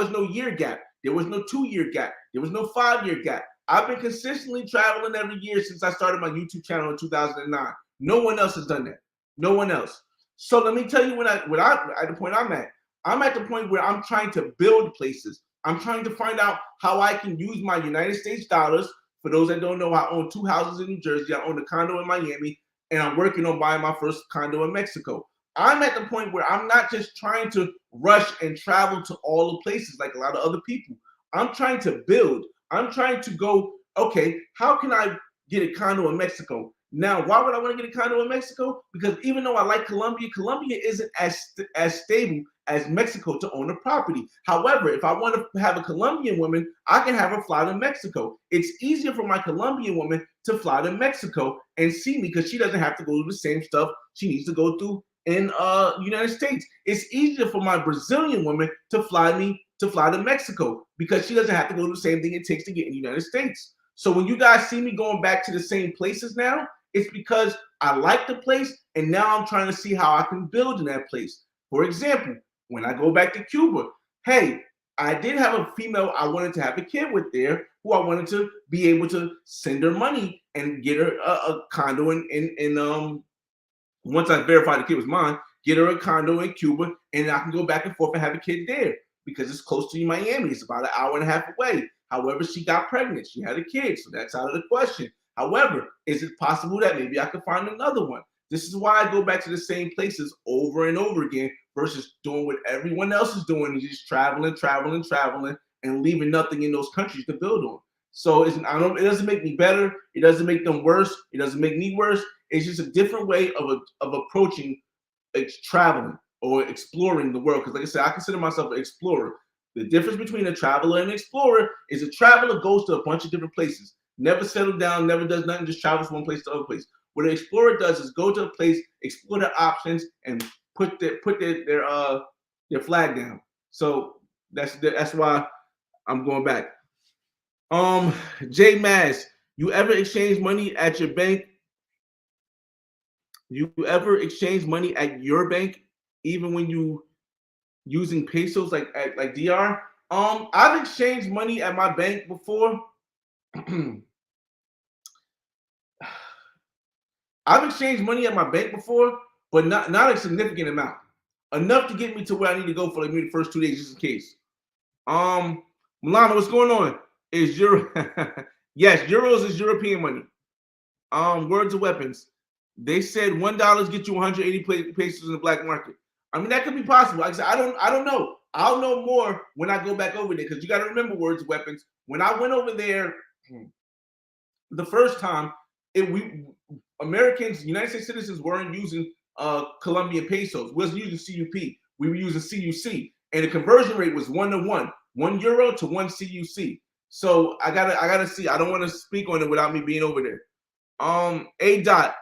no year gap. There was no 2-year gap. There was no 5-year gap. I've been consistently traveling every year since I started my YouTube channel in 2009. No one else has done that. No one else. So let me tell you at the point I'm at. I'm at the point where I'm trying to build places. I'm trying to find out how I can use my United States dollars. For those that don't know, I own 2 houses in New Jersey. I own a condo in Miami, and I'm working on buying my first condo in Mexico. I'm at the point where I'm not just trying to rush and travel to all the places like a lot of other people. I'm trying to build. I'm trying to go, okay, how can I get a condo in Mexico? Now, why would I want to get a condo in Mexico? Because even though I like Colombia, Colombia isn't as stable as Mexico to own a property. However, if I want to have a Colombian woman, I can have her fly to Mexico. It's easier for my Colombian woman to fly to Mexico and see me because she doesn't have to go through the same stuff she needs to go through in United States. It's easier for my Brazilian woman to fly to Mexico because she doesn't have to go through the same thing it takes to get in the United States. So when you guys see me going back to the same places now, it's because I like the place and now I'm trying to see how I can build in that place. For example, when I go back to Cuba, hey, I did have a female I wanted to have a kid with there who I wanted to be able to send her money and get her a condo in once I verified the kid was mine, get her a condo in Cuba, and I can go back and forth and have a kid there because it's close to Miami. It's about an hour and a half away. However, she got pregnant. She had a kid, so that's out of the question. However, is it possible that maybe I could find another one? This is why I go back to the same places over and over again versus doing what everyone else is doing and just traveling, and leaving nothing in those countries to build on. So it doesn't make me better. It doesn't make them worse. It doesn't make me worse. It's just a different way of approaching traveling or exploring the world. Because like I said, I consider myself an explorer. The difference between a traveler and an explorer is a traveler goes to a bunch of different places, never settles down, never does nothing, just travels from one place to other place. What an explorer does is go to a place, explore their options, and put their flag down. So that's why I'm going back. J Maz, you ever exchange money at your bank? You ever exchange money at your bank, even when you using pesos like DR? I've exchanged money at my bank before. I've exchanged money at my bank before, but not a significant amount. Enough to get me to where I need to go for maybe the first 2 days, just in case. Milana, what's going on? Is Euro yes, euros is European money. Words of weapons. They said $1 get you 180 pesos in the black market. I mean, that could be possible. Like I said, I don't know. I'll know more when I go back over there because you got to remember words of weapons. When I went over there the first time, Americans, United States citizens weren't using Colombian pesos. We wasn't using CUP. We were using CUC, and the conversion rate was 1-to-1, €1 to 1 CUC. So I gotta see. I don't want to speak on it without me being over there. A dot.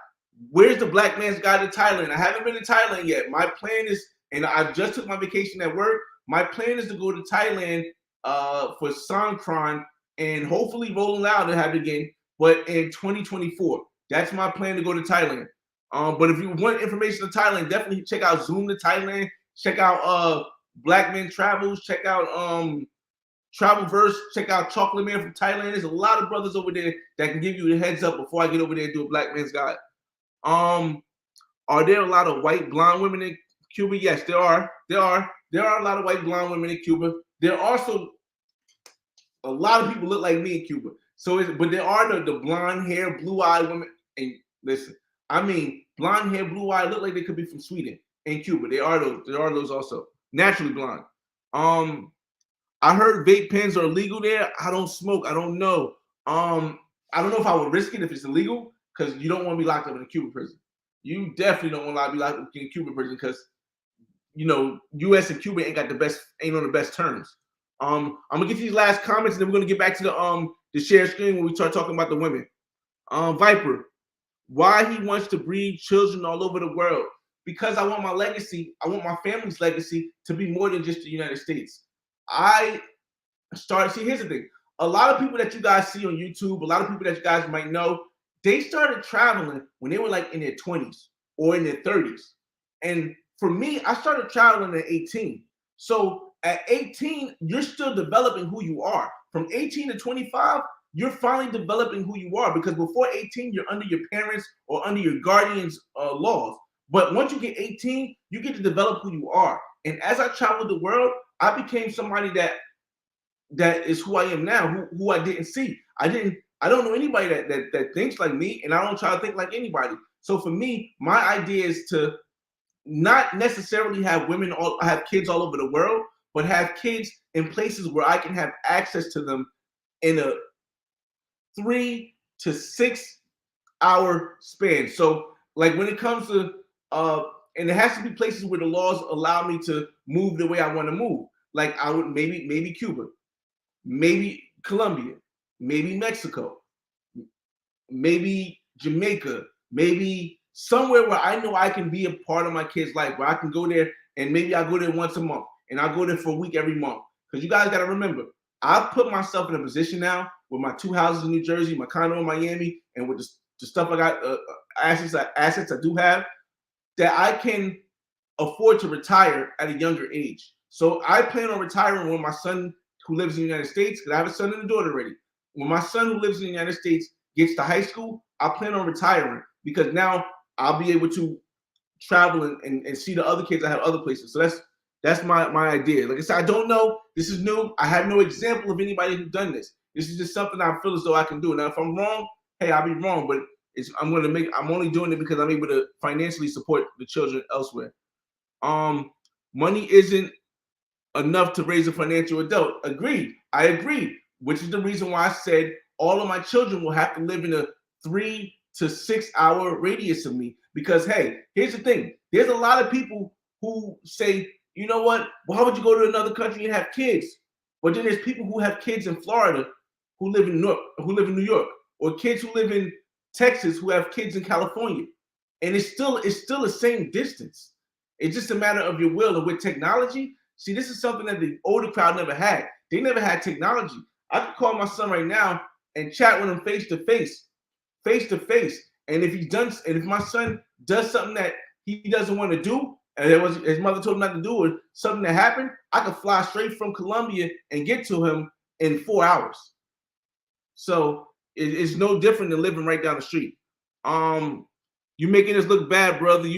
Where's the black man's guide to Thailand? I haven't been to Thailand yet. My plan is, and I just took my vacation at work. My plan is to go to Thailand for Songkran and hopefully rolling out and have it again, but in 2024. That's my plan to go to Thailand. But if you want information on Thailand, definitely check out Zoom to Thailand. Check out Black Men Travels. Check out Travelverse. Check out Chocolate Man from Thailand. There's a lot of brothers over there that can give you the heads up before I get over there and do a Black Man's Guide. Are there a lot of white blonde women in Cuba? Yes, there are. There are a lot of white blonde women in Cuba. There are also a lot of people look like me in Cuba. But there are the blonde hair, blue eyed women. And listen, I mean, blonde hair, blue eyed look like they could be from Sweden in Cuba. There are those also. Naturally blonde. I heard vape pens are illegal there. I don't smoke. I don't know. I don't know if I would risk it if it's illegal, because you don't want to be locked up in a Cuban prison. You definitely don't want to be locked up in a Cuban prison because, you know, U.S. and Cuba ain't on the best terms. I'm gonna get these last comments and then we're gonna get back to the share screen when we start talking about the women. Viper, why he wants to breed children all over the world? Because I want my legacy, I want my family's legacy to be more than just the United States. Here's the thing. A lot of people that you guys see on YouTube, a lot of people that you guys might know, they started traveling when they were like in their 20s or in their 30s. And for me, I started traveling at 18. So at 18, you're still developing who you are. From 18 to 25, you're finally developing who you are, because before 18, you're under your parents or under your guardians' laws. But once you get 18, you get to develop who you are. And as I traveled the world, I became somebody that is who I am now, who I didn't see. I don't know anybody that thinks like me, and I don't try to think like anybody. So for me, my idea is to not necessarily have have kids all over the world, but have kids in places where I can have access to them in a 3 to 6 hour span. So like when it comes to and it has to be places where the laws allow me to move the way I want to move. Like I would maybe Cuba, maybe Colombia, maybe Mexico, maybe Jamaica, maybe somewhere where I know I can be a part of my kid's life, where I can go there and maybe I go there once a month and I go there for a week every month. Because you guys got to remember, I've put myself in a position now with my 2 houses in New Jersey, my condo in Miami, and with the stuff I got, assets I do have, that I can afford to retire at a younger age. So I plan on retiring when my son, who lives in the United States, because I have a son and a daughter already. When my son, who lives in the United States, gets to high school, I plan on retiring, because now I'll be able to travel and see the other kids I have other places. So that's my idea. Like I said, I don't know. This is new. I have no example of anybody who's done this. This is just something I feel as though I can do. Now, if I'm wrong, hey, I'll be wrong. But I'm only doing it because I'm able to financially support the children elsewhere. Money isn't enough to raise a financial adult. Agreed. I agree. Which is the reason why I said all of my children will have to live in a 3 to 6 hour radius of me. Because hey, here's the thing. There's a lot of people who say, you know what? Why would you go to another country and have kids? But then there's people who have kids in Florida who live in New York, or kids who live in Texas who have kids in California. And it's still the same distance. It's just a matter of your will. And with technology, see, this is something that the older crowd never had. They never had technology. I could call my son right now and chat with him face to face. And if my son does something that he doesn't want to do, and his mother told him not to do, or something that happened, I could fly straight from Colombia and get to him in 4 hours. So it's no different than living right down the street. You making us look bad, brother.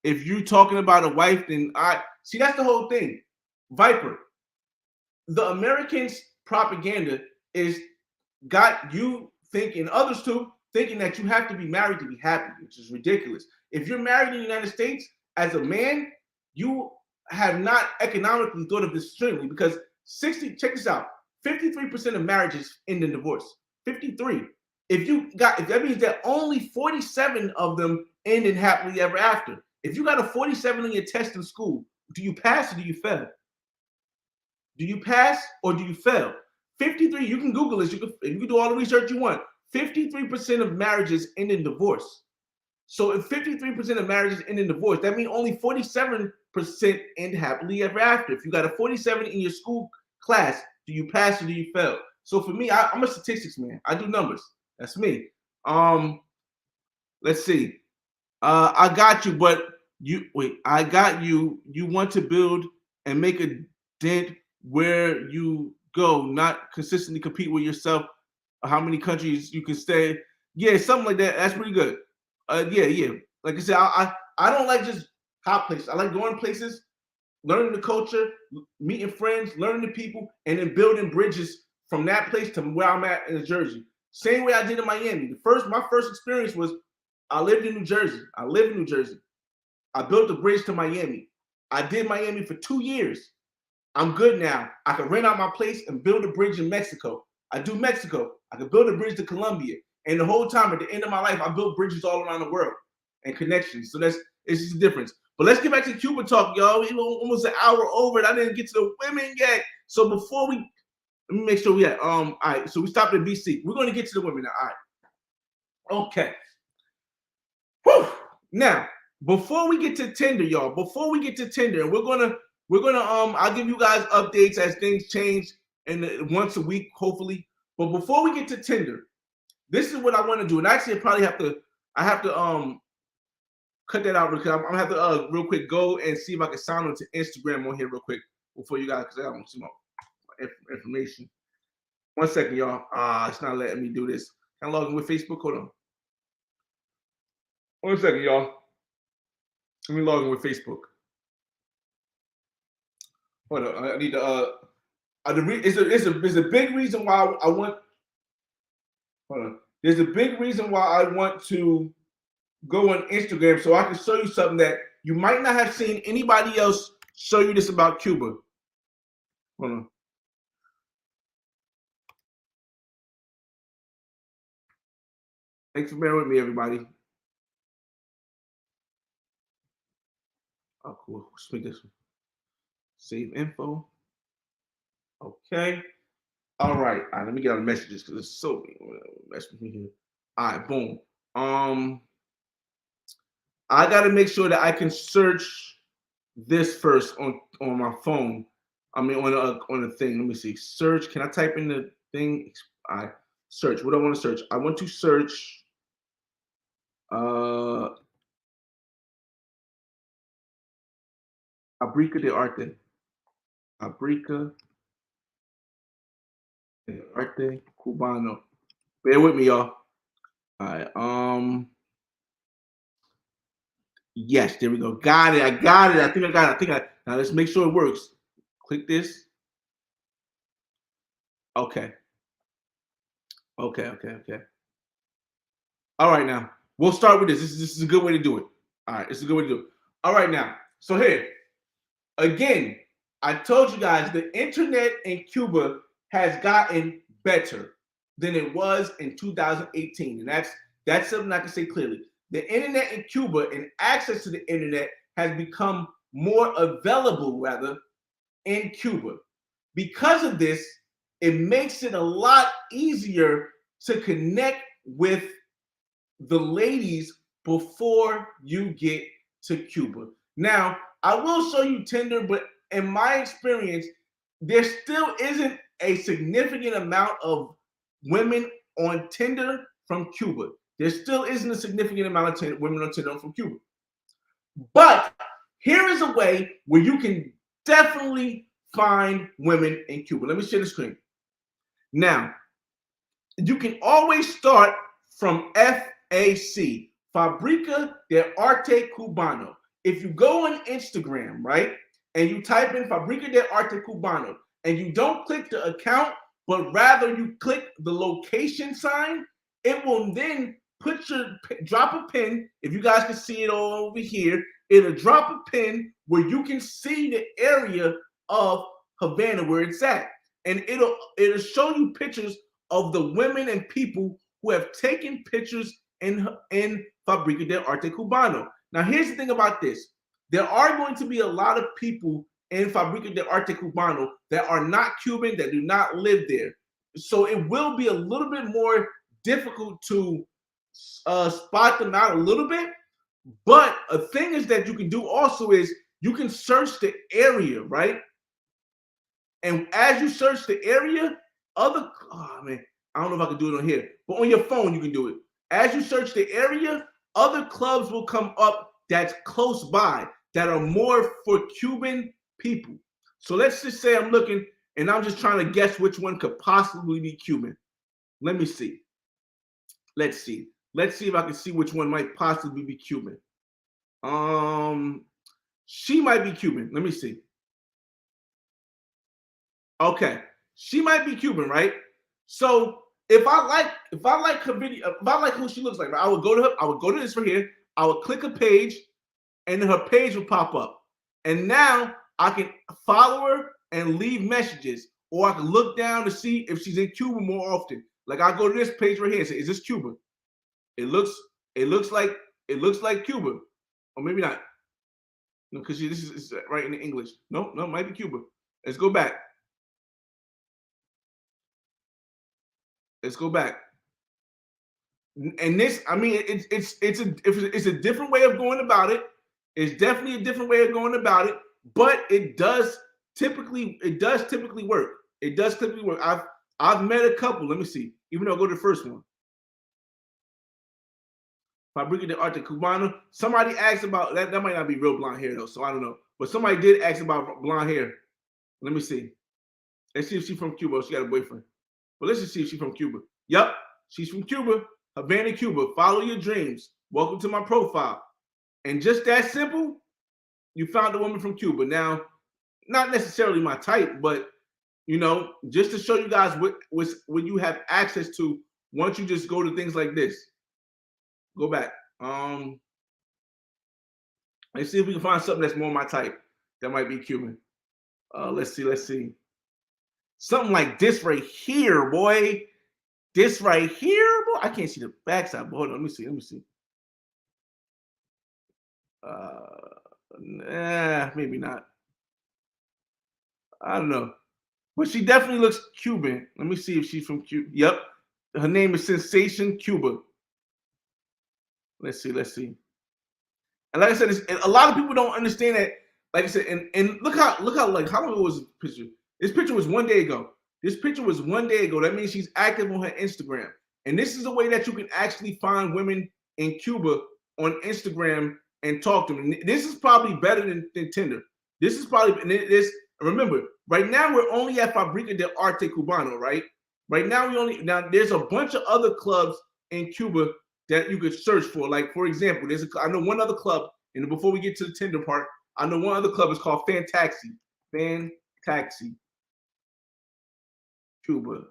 If you're talking about a wife, then see, that's the whole thing. Viper, the Americans' propaganda is got you thinking, others too, thinking that you have to be married to be happy, which is ridiculous. If you're married in the United States as a man, you have not economically thought of this extremely, because check this out, 53% of marriages end in divorce. 53. If that means that only 47 of them end in happily ever after. If you got a 47 on your test in school, do you pass or do you fail? Do you pass or do you fail? 53, you can Google this, you can do all the research you want. 53% of marriages end in divorce. So if 53% of marriages end in divorce, that means only 47% end happily ever after. If you got a 47 in your school class, do you pass or do you fail? So for me, I'm a statistics man. I do numbers. That's me. Let's see. I got you, but I got you. You want to build and make a dent where you go, not consistently compete with yourself, how many countries you can stay. Yeah, something like that. That's pretty good. Yeah. Like I said, I don't like just hot places. I like going places, learning the culture, meeting friends, learning the people, and then building bridges from that place to where I'm at in New Jersey. Same way I did in Miami. My first experience was I lived in New Jersey. I live in New Jersey. I built a bridge to Miami. I did Miami for 2 years. I'm good now. I can rent out my place and build a bridge in Mexico. I do Mexico. I can build a bridge to Colombia. And the whole time at the end of my life, I built bridges all around the world and connections. So it's just a difference. But let's get back to Cuba talk, y'all. We almost an hour over and I didn't get to the women yet. So before let me make sure we had all right. So we stopped at BC. We're going to get to the women now. All right. Okay. Whew. Now, before we get to Tinder, y'all, and we're gonna I'll give you guys updates as things change and once a week, hopefully. But before we get to Tinder, this is what I want to do. And actually I have to cut that out because I'm gonna have to real quick go and see if I can sign on to Instagram on here real quick before you guys, because I don't see my information. 1 second, y'all. It's not letting me do this. Can I log in with Facebook? Hold on. 1 second, y'all. Let me log in with Facebook. Hold on. I need to it's a big reason why I want. Hold on. There's a big reason why I want to go on Instagram so I can show you something that you might not have seen anybody else show you this about Cuba. Hold on. Thanks for bearing with me, everybody. Oh, cool. Let's make this one. Save info. Okay. All right. Let me get out the messages because it's so mess with me here. All right, boom. I got to make sure that I can search this first on my phone. I mean, on the thing. Let me see. Search. Can I type in the thing? All right. Search. What do I want to search? I want to search. Fabrica de Arte. Fabrica de Arte Cubano. Bear with me, y'all. All right. Yes, there we go. Got it. I got it. I think I got it. Now let's make sure it works. Click this. Okay. Okay. All right, now we'll start with this. This is a good way to do it. All right, it's a good way to do it. All right, now. So here, again, I told you guys the internet in Cuba has gotten better than it was in 2018, and that's something I can say clearly. The internet in Cuba and access to the internet has become more available, rather, in Cuba. Because of this, it makes it a lot easier to connect with the ladies before you get to Cuba. Now, I will show you Tinder, but in my experience, there still isn't a significant amount of women on Tinder from Cuba. There still isn't a significant amount of women on Tinder from Cuba. But here is a way where you can definitely find women in Cuba. Let me share the screen. Now, you can always start from FAC, Fabrica de Arte Cubano. If you go on Instagram, right, and you type in Fabrica de Arte Cubano, and you don't click the account, but rather you click the location sign, it will then drop a pin. If you guys can see it all over here, it'll drop a pin where you can see the area of Havana where it's at, and it'll show you pictures of the women and people who have taken pictures in Fabrica de Arte Cubano. Now, here's the thing about this: there are going to be a lot of people in Fabrica de Arte Cubano that are not Cuban, that do not live there, so it will be a little bit more difficult to spot them out a little bit. But a thing is that you can do also is you can search the area, right? And as you search the area, I don't know if I can do it on here, but on your phone you can do it. As you search the area, other clubs will come up that's close by that are more for Cuban people. So let's just say I'm looking and I'm just trying to guess which one could possibly be Cuban. Let me see. Let's see. Let's see if I can see which one might possibly be Cuban. She might be Cuban. Let me see. Okay, she might be Cuban, right? So if I like her video, if I like who she looks like, right, I would go to her. I would go to this right here. I would click a page, and then her page will pop up. And now I can follow her and leave messages, or I can look down to see if she's in Cuba more often. Like I go to this page right here and say, "Is this Cuba?" It looks like Cuba, or maybe not. No, because this is right in English. No, it might be Cuba. Let's go back. Let's go back. And this, I mean, it's a different way of going about it. It's definitely a different way of going about it, but it does typically work. It does typically work. I've met a couple. Let me see. Even though I go to the first one. Fabrica de Arte Cubano. Somebody asked about that. That might not be real blonde hair though, so I don't know. But somebody did ask about blonde hair. Let me see. Let's see if she's from Cuba. She got a boyfriend. But let's just see if she's from Cuba. Yep, she's from Cuba. Havana, Cuba. Follow your dreams. Welcome to my profile. And just that simple, you found a woman from Cuba. Now, not necessarily my type, but just to show you guys what you have access to once you just go to things like this. Go back. Let's see if we can find something that's more my type. That might be Cuban. Let's see. Something like this right here, boy. This right here, boy. I can't see the backside. But hold on, let me see. Maybe not. I don't know. But she definitely looks Cuban. Let me see if she's from Cuba. Yep. Her name is Sensation Cuba. Let's see. And like I said, a lot of people don't understand that. Like I said, and look how like how long was this picture? This picture was 1 day ago. That means she's active on her Instagram. And this is a way that you can actually find women in Cuba on Instagram and talk to them. And this is probably better than Tinder. This is probably, and this, remember, right now we're only at Fabrica de Arte Cubano, right? Right now now there's a bunch of other clubs in Cuba that you could search for. Like, for example, I know one other club, and before we get to the Tinder part, I know one other club is called Fantaxi. Fantaxi. Cuba.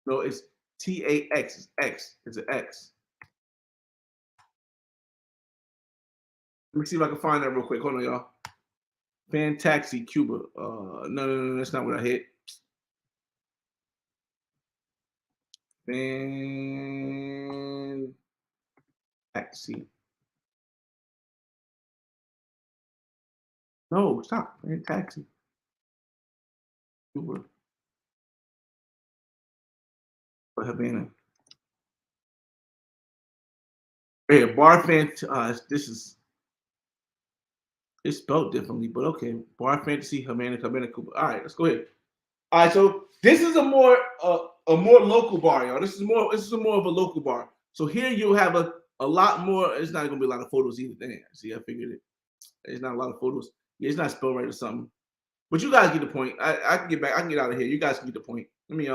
No, it's TAX. It's X. It's an X. Let me see if I can find that real quick. Hold on, y'all. Fantaxi, Cuba. No, that's not what I hit. Fantaxi. No, stop. Fantaxi. Cuba. Havana. Hey, bar fan. It's spelled differently, but okay. Bar fantasy, Havana, Cuba. All right, let's go ahead. All right, so this is a more local bar, y'all. This is more of a local bar. So here you'll have a lot more. It's not gonna be a lot of photos either. Damn, see, I figured it. It's not a lot of photos. Yeah, it's not spelled right or something. But you guys get the point. I can get back. I can get out of here. You guys can get the point. Let me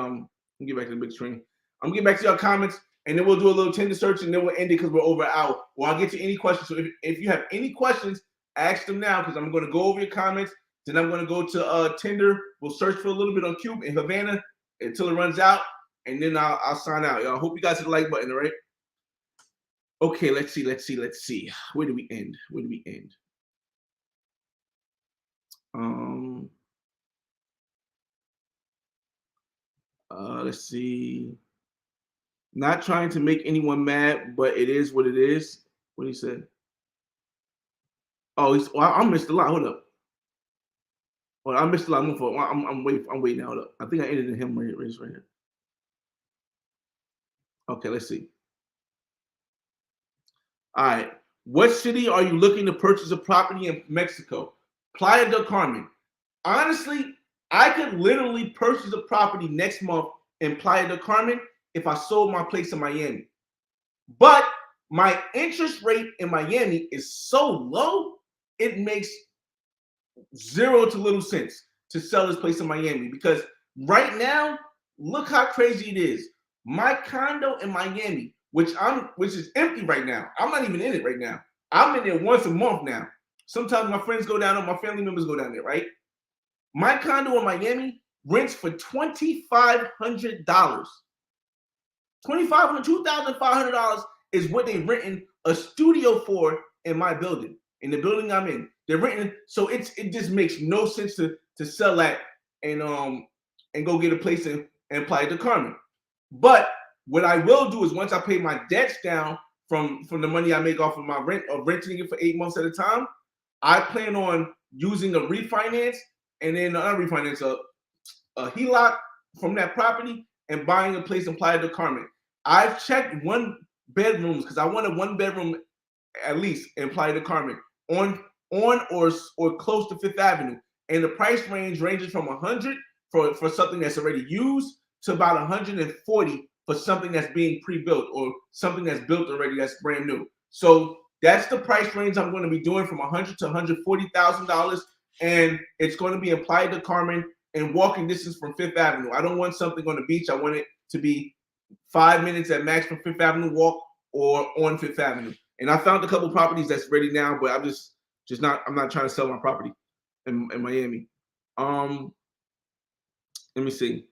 get back to the big screen. I'm gonna get back to your comments, and then we'll do a little Tinder search, and then we'll end it because we're over an hour. Or I'll get to any questions. So if you have any questions, ask them now because I'm gonna go over your comments. Then I'm gonna go to Tinder. We'll search for a little bit on Cuba and Havana until it runs out, and then I'll sign out. Y'all, hope you guys hit the like button, all right? Okay, let's see. Where do we end? Let's see. Not trying to make anyone mad, but it is what it is. What he said. Oh, I missed a lot. Hold up. Well, I missed a lot. I'm waiting. Hold up. I think I ended him right here. Okay, let's see. All right. What city are you looking to purchase a property in Mexico? Playa del Carmen. Honestly, I could literally purchase a property next month in Playa del Carmen if I sold my place in Miami. But my interest rate in Miami is so low, it makes zero to little sense to sell this place in Miami because right now, look how crazy it is. My condo in Miami, which is empty right now. I'm not even in it right now. I'm in there once a month now. Sometimes my friends go down, or my family members go down there, right? My condo in Miami rents for $2,500. $2,500 is what they renting a studio for in my building, in the building I'm in. They're renting, so it just makes no sense to sell that and go get a place and Playa del Carmen. But what I will do is once I pay my debts down from the money I make off of my rent or renting it for 8 months at a time, I plan on using a refinance and then not refinance a HELOC from that property and buying a place in Playa del Carmen. I've checked 1 bedrooms because I want a 1 bedroom at least in Playa del Carmen on or close to Fifth Avenue, and the price ranges from 100 for something that's already used to about 140 for something that's being pre-built or something that's built already that's brand new. So that's the price range I'm going to be doing from $100,000 to $140,000, and it's going to be in Playa del Carmen and walking distance from Fifth Avenue. I don't want something on the beach. I want it to be 5 minutes at max from Fifth Avenue walk or on Fifth Avenue. And I found a couple properties that's ready now, but I'm not trying to sell my property in Miami. Let me see.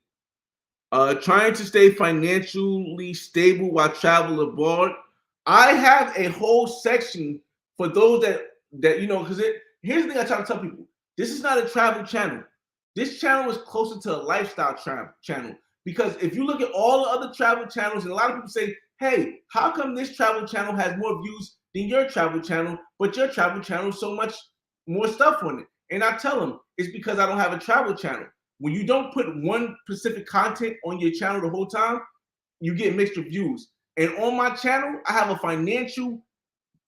Trying to stay financially stable while travel abroad. I have a whole section for those that because here's the thing I try to tell people. This is not a travel channel. This channel is closer to a lifestyle channel. Because if you look at all the other travel channels, and a lot of people say, hey, how come this travel channel has more views than your travel channel, but your travel channel so much more stuff on it? And I tell them, it's because I don't have a travel channel. When you don't put one specific content on your channel the whole time, you get mixed reviews. And on my channel, I have a financial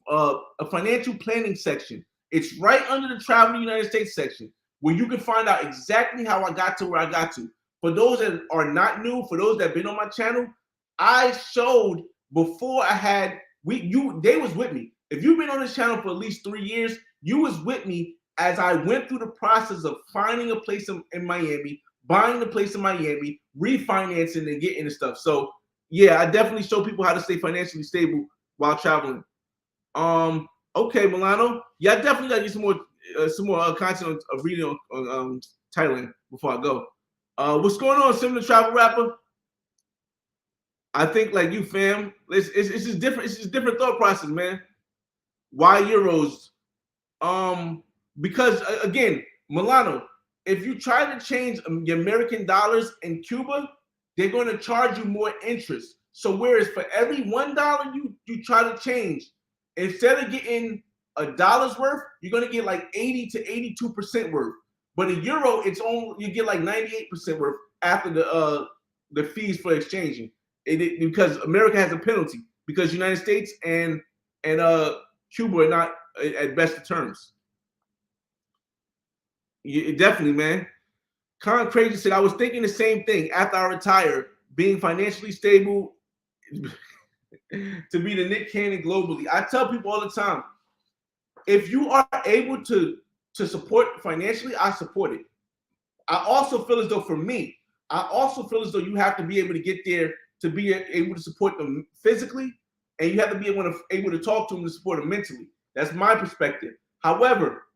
planning section. It's right under the Travel in the United States section, where you can find out exactly how I got to where I got to. For those that are not new, for those that have been on my channel, I showed before I had they was with me. If you've been on this channel for at least 3 years, you was with me as I went through the process of finding a place in Miami, buying the place in Miami, refinancing and getting the stuff. So yeah, I definitely show people how to stay financially stable while traveling. Okay, Milano. Yeah, I definitely gotta get some more content of reading on Thailand before I go. What's going on, Similar Travel Rapper? I think like you, fam. It's just different. It's just different thought process, man. Why euros? Because again, Milano, if you try to change your American dollars in Cuba, they're going to charge you more interest. So whereas for every $1 you try to change, instead of getting a dollar's worth, you're going to get like 80 to 82% worth. But a euro, it's only you get like 98% worth after the fees for exchanging. Because America has a penalty because United States and Cuba are not at best of terms. Definitely, man. Con Crazy said, I was thinking the same thing after I retire, being financially stable to be the Nick Cannon globally. I tell people all the time, if you are able to support financially, I support it. I also feel as though for me, I also feel as though you have to be able to get there to be able to support them physically, and you have to be able to talk to them to support them mentally. That's my perspective. However,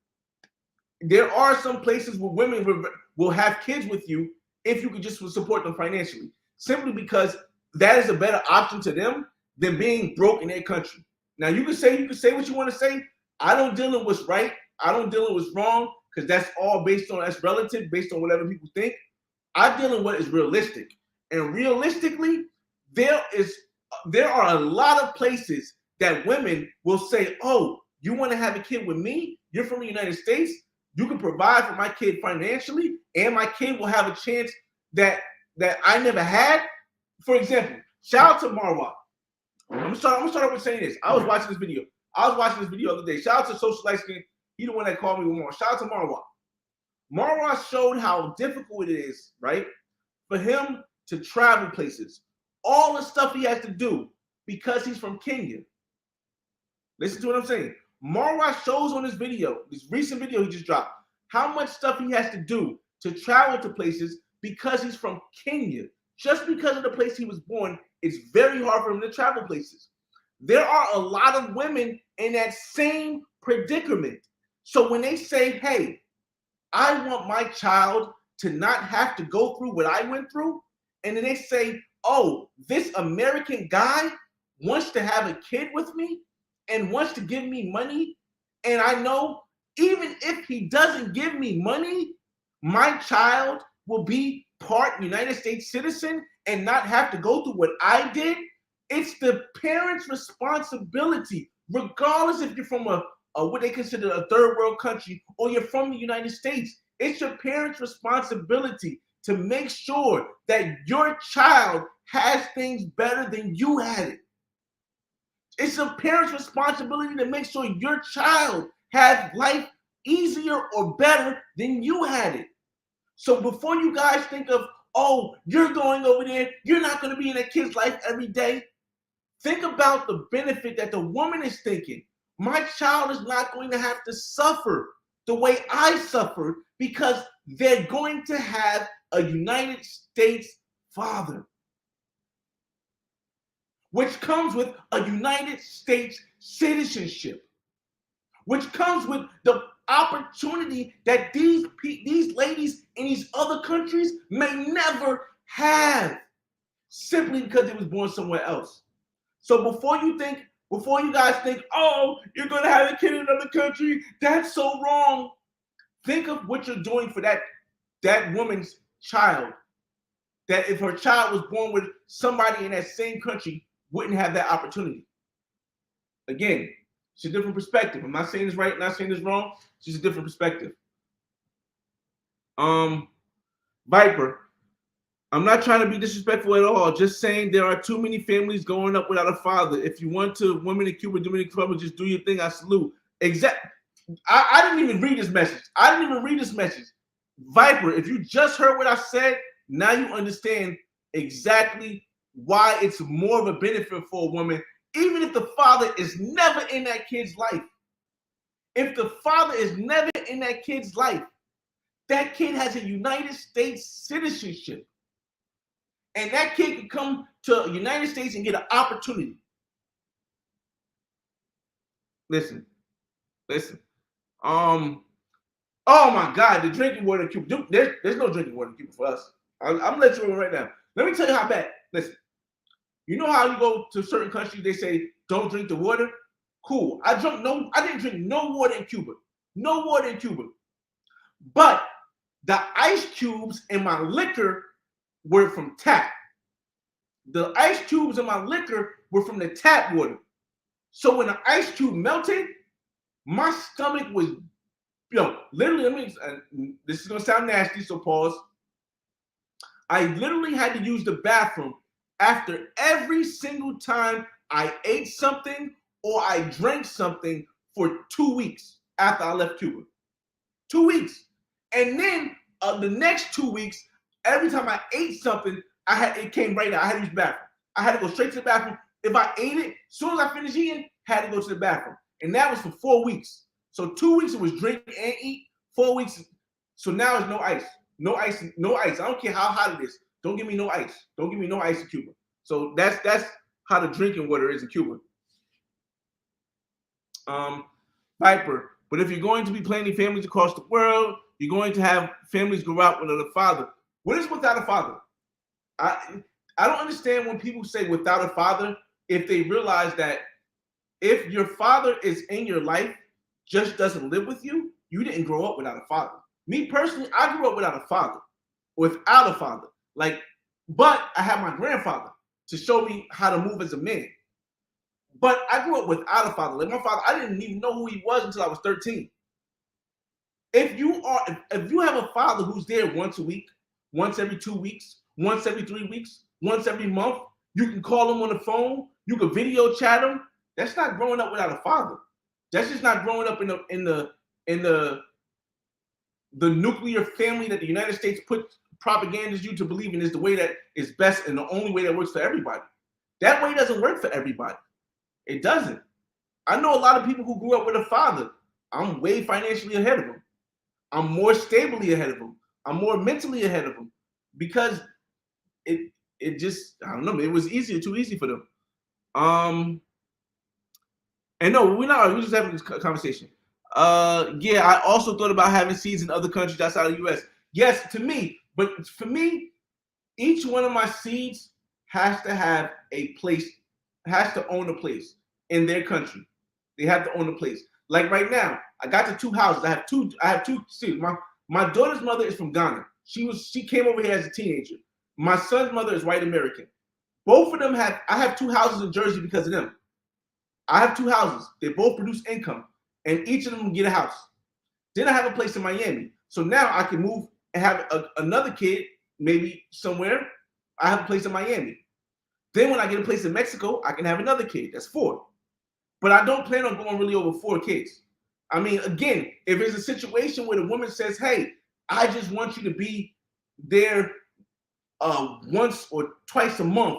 there are some places where women will have kids with you if you could just support them financially, simply because that is a better option to them than being broke in their country. Now you can say what you want to say. I don't deal in what's right. I don't deal in what's wrong because that's relative based on whatever people think. I deal in what is realistic, and realistically, there are a lot of places that women will say, "Oh, you want to have a kid with me? You're from the United States. You can provide for my kid financially, and my kid will have a chance that I never had." For example, shout out to Marwa. I'm gonna start off with saying this. I was watching this video the other day. Shout out to Social Light Skin. He the one that called me with more. Shout out to Marwa. Marwa showed how difficult it is, right, for him to travel places. All the stuff he has to do because he's from Kenya. Listen to what I'm saying. Marwa shows on this video, this recent video he just dropped, how much stuff he has to do to travel to places because he's from Kenya. Just because of the place he was born, it's very hard for him to travel places. There are a lot of women in that same predicament. So when they say, hey, I want my child to not have to go through what I went through, and then they say, oh, this American guy wants to have a kid with me and wants to give me money, and I know even if he doesn't give me money, my child will be part United States citizen and not have to go through what I did. It's the parents' responsibility, regardless if you're from a what they consider a third world country or you're from the United States. It's your parents' responsibility to make sure that your child has things better than you had it. It's a parent's responsibility to make sure your child has life easier or better than you had it. So before you guys think of, oh, you're going over there, you're not going to be in a kid's life every day, think about the benefit that the woman is thinking. My child is not going to have to suffer the way I suffered because they're going to have a United States father, which comes with a United States citizenship, which comes with the opportunity that these ladies in these other countries may never have, simply because they was born somewhere else. So before you guys think, oh, you're gonna have a kid in another country, that's so wrong. Think of what you're doing for that woman's child. That if her child was born with somebody in that same country, wouldn't have that opportunity. Again, it's a different perspective. I'm not saying this right, I'm not saying this wrong. It's just a different perspective. Viper, I'm not trying to be disrespectful at all. Just saying there are too many families growing up without a father. If you want to, women in Cuba, Dominican Republic, just do your thing. I salute. I didn't even read this message. Viper, if you just heard what I said, now you understand exactly why it's more of a benefit for a woman, even if the father is never in that kid's life. If the father is never in that kid's life, that kid has a United States citizenship. And that kid can come to the United States and get an opportunity. Listen. Oh my God, the drinking water in Cuba. Dude, there's no drinking water in Cuba for us. I'm gonna let you know right now. Let me tell you how bad. Listen, you know how you go to certain countries, they say don't drink the water? Cool. I didn't drink no water in Cuba. No water in Cuba. But the ice cubes in my liquor were from tap. The ice cubes in my liquor were from the tap water. So when the ice cube melted, my stomach was, literally, this is gonna sound nasty, so pause. I literally had to use the bathroom after every single time I ate something or I drank something for 2 weeks after I left Cuba. 2 weeks. And then the next 2 weeks, every time I ate something, it came right out. I had to use the bathroom. I had to go straight to the bathroom. If I ate it, as soon as I finished eating, had to go to the bathroom. And that was for 4 weeks. So 2 weeks it was drink and eat. 4 weeks. So now it's no ice. No ice. No ice. I don't care how hot it is. Don't give me no ice. Don't give me no ice in Cuba. So that's how the drinking water is in Cuba. Viper. But if you're going to be planning families across the world, you're going to have families grow out without a father. What is without a father? I don't understand when people say without a father, if they realize that if your father is in your life, just doesn't live with you, you didn't grow up without a father. Me personally, I grew up without a father. Without a father. But I had my grandfather to show me how to move as a man. But I grew up without a father. Like my father, I didn't even know who he was until I was 13. If you have a father who's there once a week, once every 2 weeks, once every 3 weeks, once every month, you can call him on the phone, you can video chat him. That's not growing up without a father. That's just not growing up in the nuclear family that the United States propagandas you to believe in is the way that is best and the only way that works for everybody. That way doesn't work for everybody. It doesn't. I know a lot of people who grew up with a father. I'm way financially ahead of them. I'm more stably ahead of them. I'm more mentally ahead of them because it just, I don't know, it was easier, too easy for them. And no, we're just having this conversation. Yeah, I also thought about having seeds in other countries outside of the US. Yes, to me, but for me, each one of my seeds has to have a place, has to own a place in their country. They have to own a place. Like right now, I got the two houses. I have two seeds. My daughter's mother is from Ghana. She came over here as a teenager. My son's mother is white American. Both of them I have two houses in Jersey because of them. I have two houses. They both produce income, and each of them get a house. Then I have a place in Miami. So now I can move and have another kid, maybe somewhere. I have a place in Miami. Then when I get a place in Mexico, I can have another kid. That's 4. But I don't plan on going really over 4 kids. I mean, again, if it's a situation where the woman says, hey, I just want you to be there once or twice a month,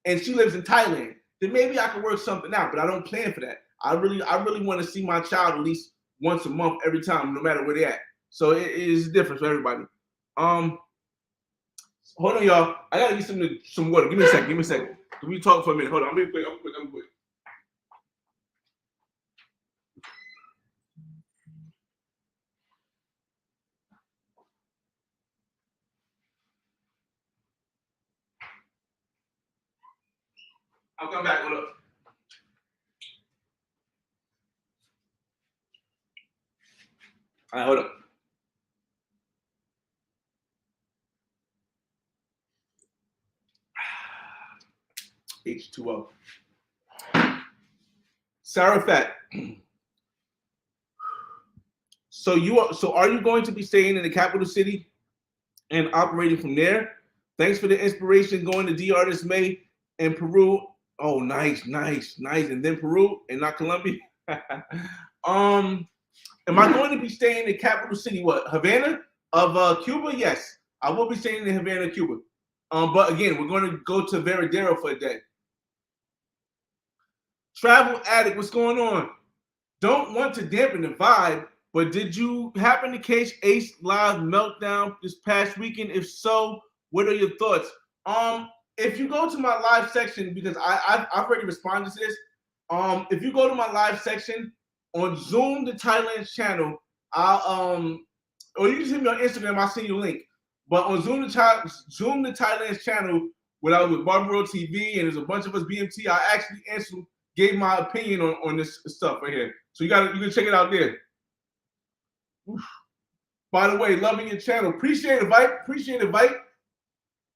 and she lives in Thailand, then maybe I can work something out, but I don't plan for that. I really want to see my child at least once a month every time, no matter where they're at. So it is different for everybody. Hold on, y'all. I gotta get some water. Give me a second. Let me talk for a minute. Hold on. I'm quick. I'll come back. Hold up. All right, hold up. H2O. Sarah Fat. So are you going to be staying in the capital city and operating from there? Thanks for the inspiration. Going to DR this May and Peru. Oh, nice. And then Peru and not Colombia. Am I going to be staying in the capital city? What, Havana of Cuba? Yes, I will be staying in Havana, Cuba. But again, we're going to go to Veradero for a day. Travel Addict, what's going on? Don't want to dampen the vibe, but did you happen to catch Ace Live Meltdown this past weekend? If so, what are your thoughts? If you go to my live section, because I've already responded to this. If you go to my live section on Zoom the Thailand's channel, or you can see me on Instagram. I'll send you a link. But on Zoom the Thailand's channel, when I was with Barbaro TV and there's a bunch of us BMT, I actually gave my opinion on this stuff right here. So you can check it out there. Oof. By the way, loving your channel. Appreciate it, Vite.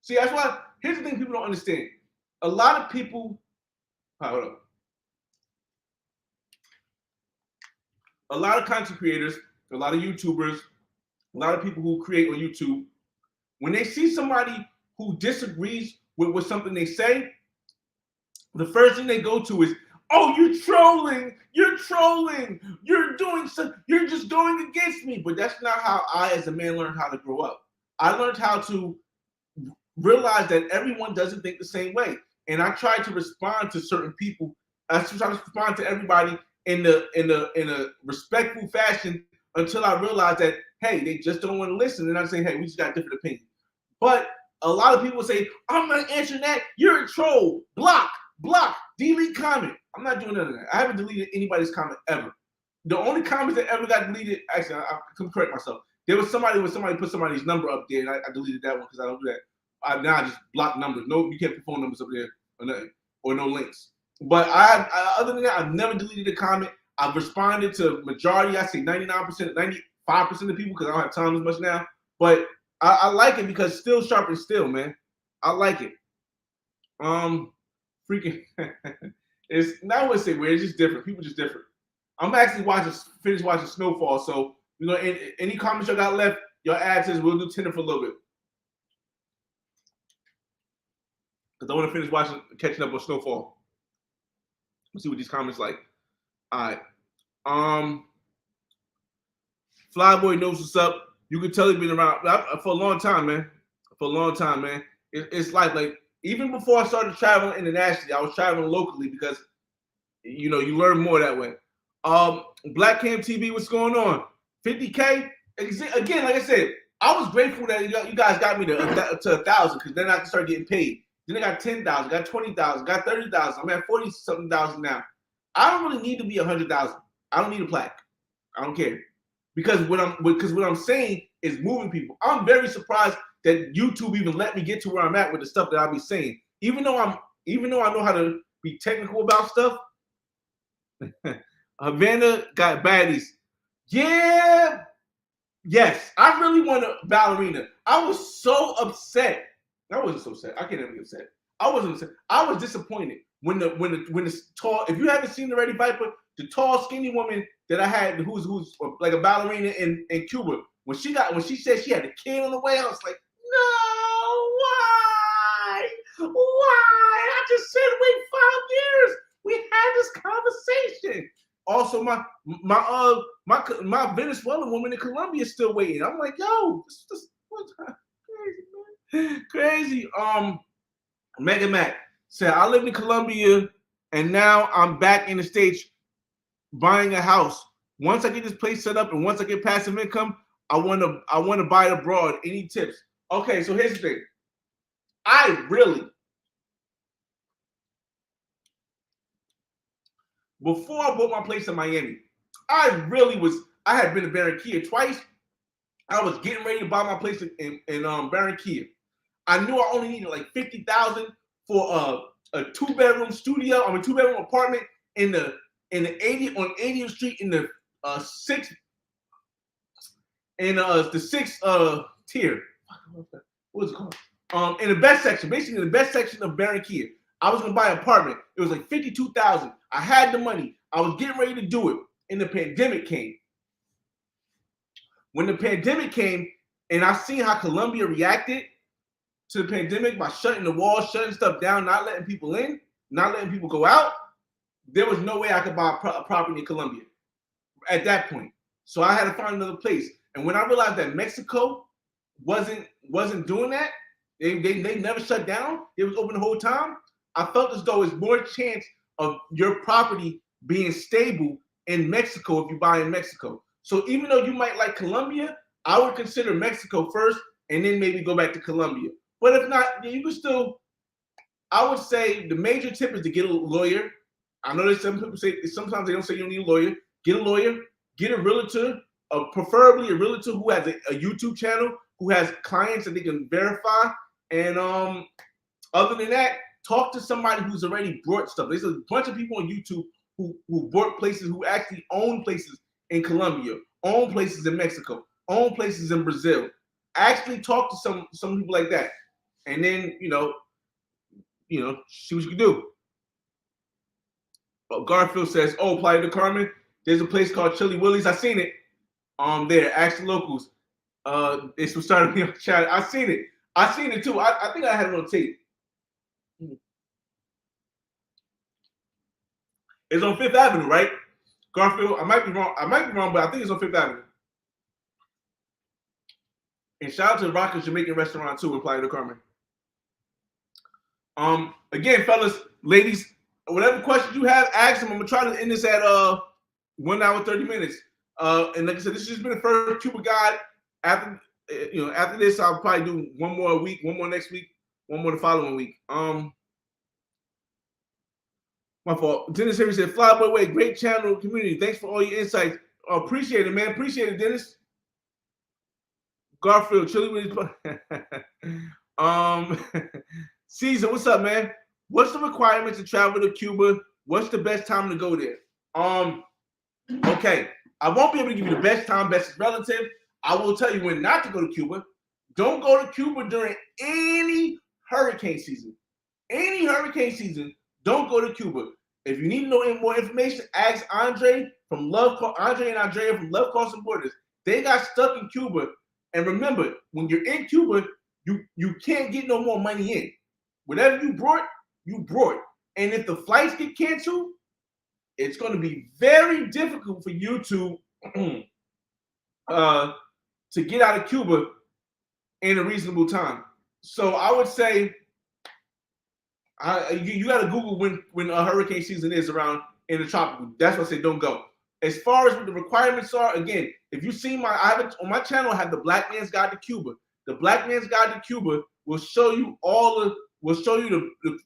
See, that's why, here's the thing people don't understand. A lot of people, hold up. A lot of content creators, a lot of YouTubers, a lot of people who create on YouTube, when they see somebody who disagrees with something they say, the first thing they go to is, oh, you're trolling, you're just going against me. But that's not how I, as a man, learned how to grow up. I learned how to realize that everyone doesn't think the same way. And I try to respond to certain people. I try to respond to everybody in a respectful fashion until I realize that, hey, they just don't want to listen. And I say, hey, we just got different opinions. But a lot of people say, I'm not answering that. You're a troll. Block, delete comment. I'm not doing none of that. I haven't deleted anybody's comment ever. The only comments that ever got deleted, actually, I can correct myself. There was somebody put somebody's number up there, and I deleted that one because I don't do that. Now I just block numbers. No, you can't put phone numbers up there or nothing, or no links. But other than that, I've never deleted a comment. I've responded to majority. I say 99%, 95% of people because I don't have time as much now. But I like it because still sharp and still, man. I like it. Freaking. It's not what I say weird. It's just different. People just different. I'm actually finish watching Snowfall. So any comments y'all got left, your add says we'll do Tinder for a little bit. Because I want to finish catching up on Snowfall. Let's see what these comments like. All right. Flyboy knows what's up. You can tell he's been around for a long time, man. It's like even before I started traveling internationally, I was traveling locally because you learn more that way. Black Cam TV, what's going on? 50K? Again, like I said, I was grateful that you guys got me to 1,000 because then I can start getting paid. Then I got 10,000, got 20,000, got 30,000. I'm at 40-something thousand now. I don't really need to be 100,000. I don't need a plaque. I don't care because what I'm saying is moving people. I'm very surprised that YouTube even let me get to where I'm at with the stuff that I be saying. Even though I know how to be technical about stuff. Havana got baddies. Yeah. Yes, I really want a ballerina. I was so upset. I wasn't so upset. I can't even be upset. I wasn't upset. I was disappointed when the tall. If you haven't seen the Ready Viper, the tall, skinny woman that I had, who's like a ballerina in Cuba, when she said she had a kid on the way, I was like, no, why? Why? I just said wait 5 years. We had this conversation. Also, my Venezuelan woman in Colombia is still waiting. I'm like, yo, this crazy, man. Crazy. Mega Mac said, I lived in Colombia and now I'm back in the States buying a house. Once I get this place set up and once I get passive income, I wanna buy it abroad. Any tips? Okay, so here's the thing. Before I bought my place in Miami, I had been to Barranquilla twice. I was getting ready to buy my place in Barranquilla. I knew I only needed like 50,000 for a 2-bedroom apartment in the 80th Street in the sixth tier. What's it called? In the best section, basically in the best section of Barranquilla. I was gonna buy an apartment. It was like 52,000. I had the money. I was getting ready to do it, and the pandemic came. When the pandemic came, and I seen how Colombia reacted to the pandemic by shutting the walls, shutting stuff down, not letting people in, not letting people go out, there was no way I could buy a property in Colombia at that point. So I had to find another place. And when I realized that Mexico wasn't doing that, they never shut down. It was open the whole time. I felt as though there's more chance of your property being stable in Mexico if you buy in Mexico. So even though you might like Colombia, I would consider Mexico first and then maybe go back to Colombia. But if not, you can still, I would say the major tip is to get a lawyer. I know that some people say, sometimes they don't say you don't need a lawyer. Get a lawyer, get a realtor, preferably a realtor who has a YouTube channel, who has clients that they can verify. And other than that, talk to somebody who's already bought stuff. There's a bunch of people on YouTube who bought places, who actually own places in Colombia, own places in Mexico, own places in Brazil. Actually talk to some people like that. And then, you know, see what you can do. But Garfield says, oh, Playa del Carmen, there's a place called Chili Willie's. I seen it. There, ask the locals. It's what started me on chat. I seen it too. I think I had it on tape. It's on Fifth Avenue, right? Garfield, I might be wrong, but I think it's on Fifth Avenue. And shout out to Rocker's Jamaican restaurant too in Playa del Carmen. Again, fellas, ladies, whatever questions you have, ask them. I'm gonna try to end this at 1 hour 30 minutes. And like I said, this has just been the first Cuba guide. After this, I'll probably do one more a week, one more next week, one more the following week. My fault. Dennis Henry said, Flyboy Way, great channel community. Thanks for all your insights. Appreciate it, man. Appreciate it, Dennis. Garfield, Chili Willy's. Caesar, what's up, man? What's the requirements to travel to Cuba? What's the best time to go there? Okay. I won't be able to give you the best time, best relative. I will tell you when not to go to Cuba. Don't go to Cuba during any hurricane season. Any hurricane season, don't go to Cuba. If you need to know more information, ask Andre and Andrea from Love Crossing Borders. They got stuck in Cuba. And remember, when you're in Cuba, you can't get no more money in. Whatever you brought, you brought. And if the flights get canceled, it's going to be very difficult for you to get out of Cuba in a reasonable time. So I would say you got to Google when a hurricane season is around in the tropical. That's why I say don't go. as far as what the requirements are, again, if you see I have it on my channel, I have the Black Man's Guide to Cuba. The Black Man's Guide to Cuba will show you the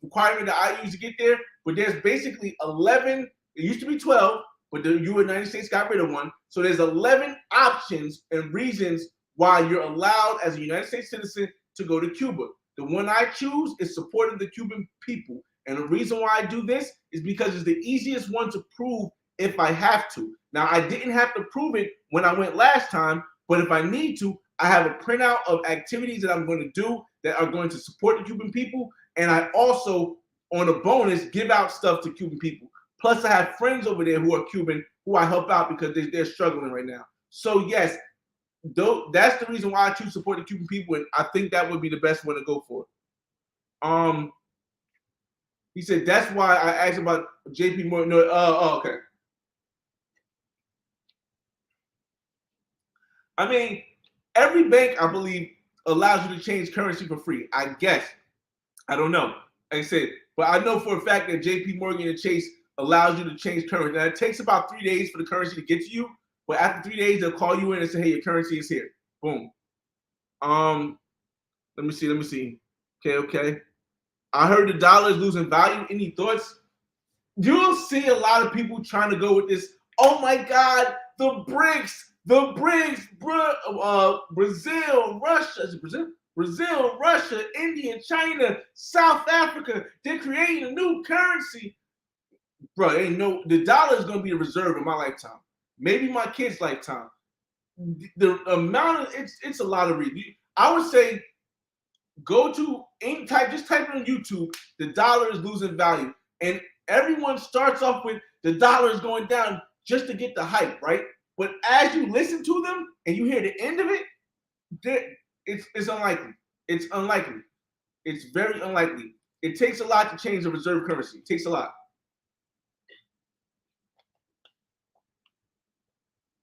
requirement that I use to get there. But there's basically 11. It used to be 12, but the United States got rid of one. So there's 11 options and reasons why you're allowed as a United States citizen to go to Cuba. The one I choose is supporting the Cuban people. And the reason why I do this is because it's the easiest one to prove if I have to. Now, I didn't have to prove it when I went last time, but if I need to, I have a printout of activities that I'm going to do that are going to support the Cuban people. And I also, on a bonus, give out stuff to Cuban people. Plus, I have friends over there who are Cuban who I help out because they're struggling right now. So, yes, that's the reason why I choose to support the Cuban people, and I think that would be the best one to go for. He said that's why I asked about JP Morgan. No, okay. I mean, every bank, I believe, allows you to change currency for free. I guess. I don't know. Like I said, but I know for a fact that JP Morgan and Chase allows you to change currency. Now, it takes about 3 days for the currency to get to you, but after 3 days, they'll call you in and say, hey, your currency is here. Boom. Let me see. Okay. I heard the dollar is losing value. Any thoughts? You'll see a lot of people trying to go with this. Oh my God, the BRICS, Brazil, Russia, is it Brazil? Brazil, Russia, India, China, South Africa, they're creating a new currency. Bro, the dollar is going to be a reserve in my lifetime. Maybe my kid's lifetime. The amount of, it's a lot of reading. I would say just type it on YouTube, the dollar is losing value. And everyone starts off with the dollar is going down just to get the hype, right? But as you listen to them and you hear the end of it, it's unlikely. It's unlikely. It's very unlikely. It takes a lot to change the reserve currency. It takes a lot.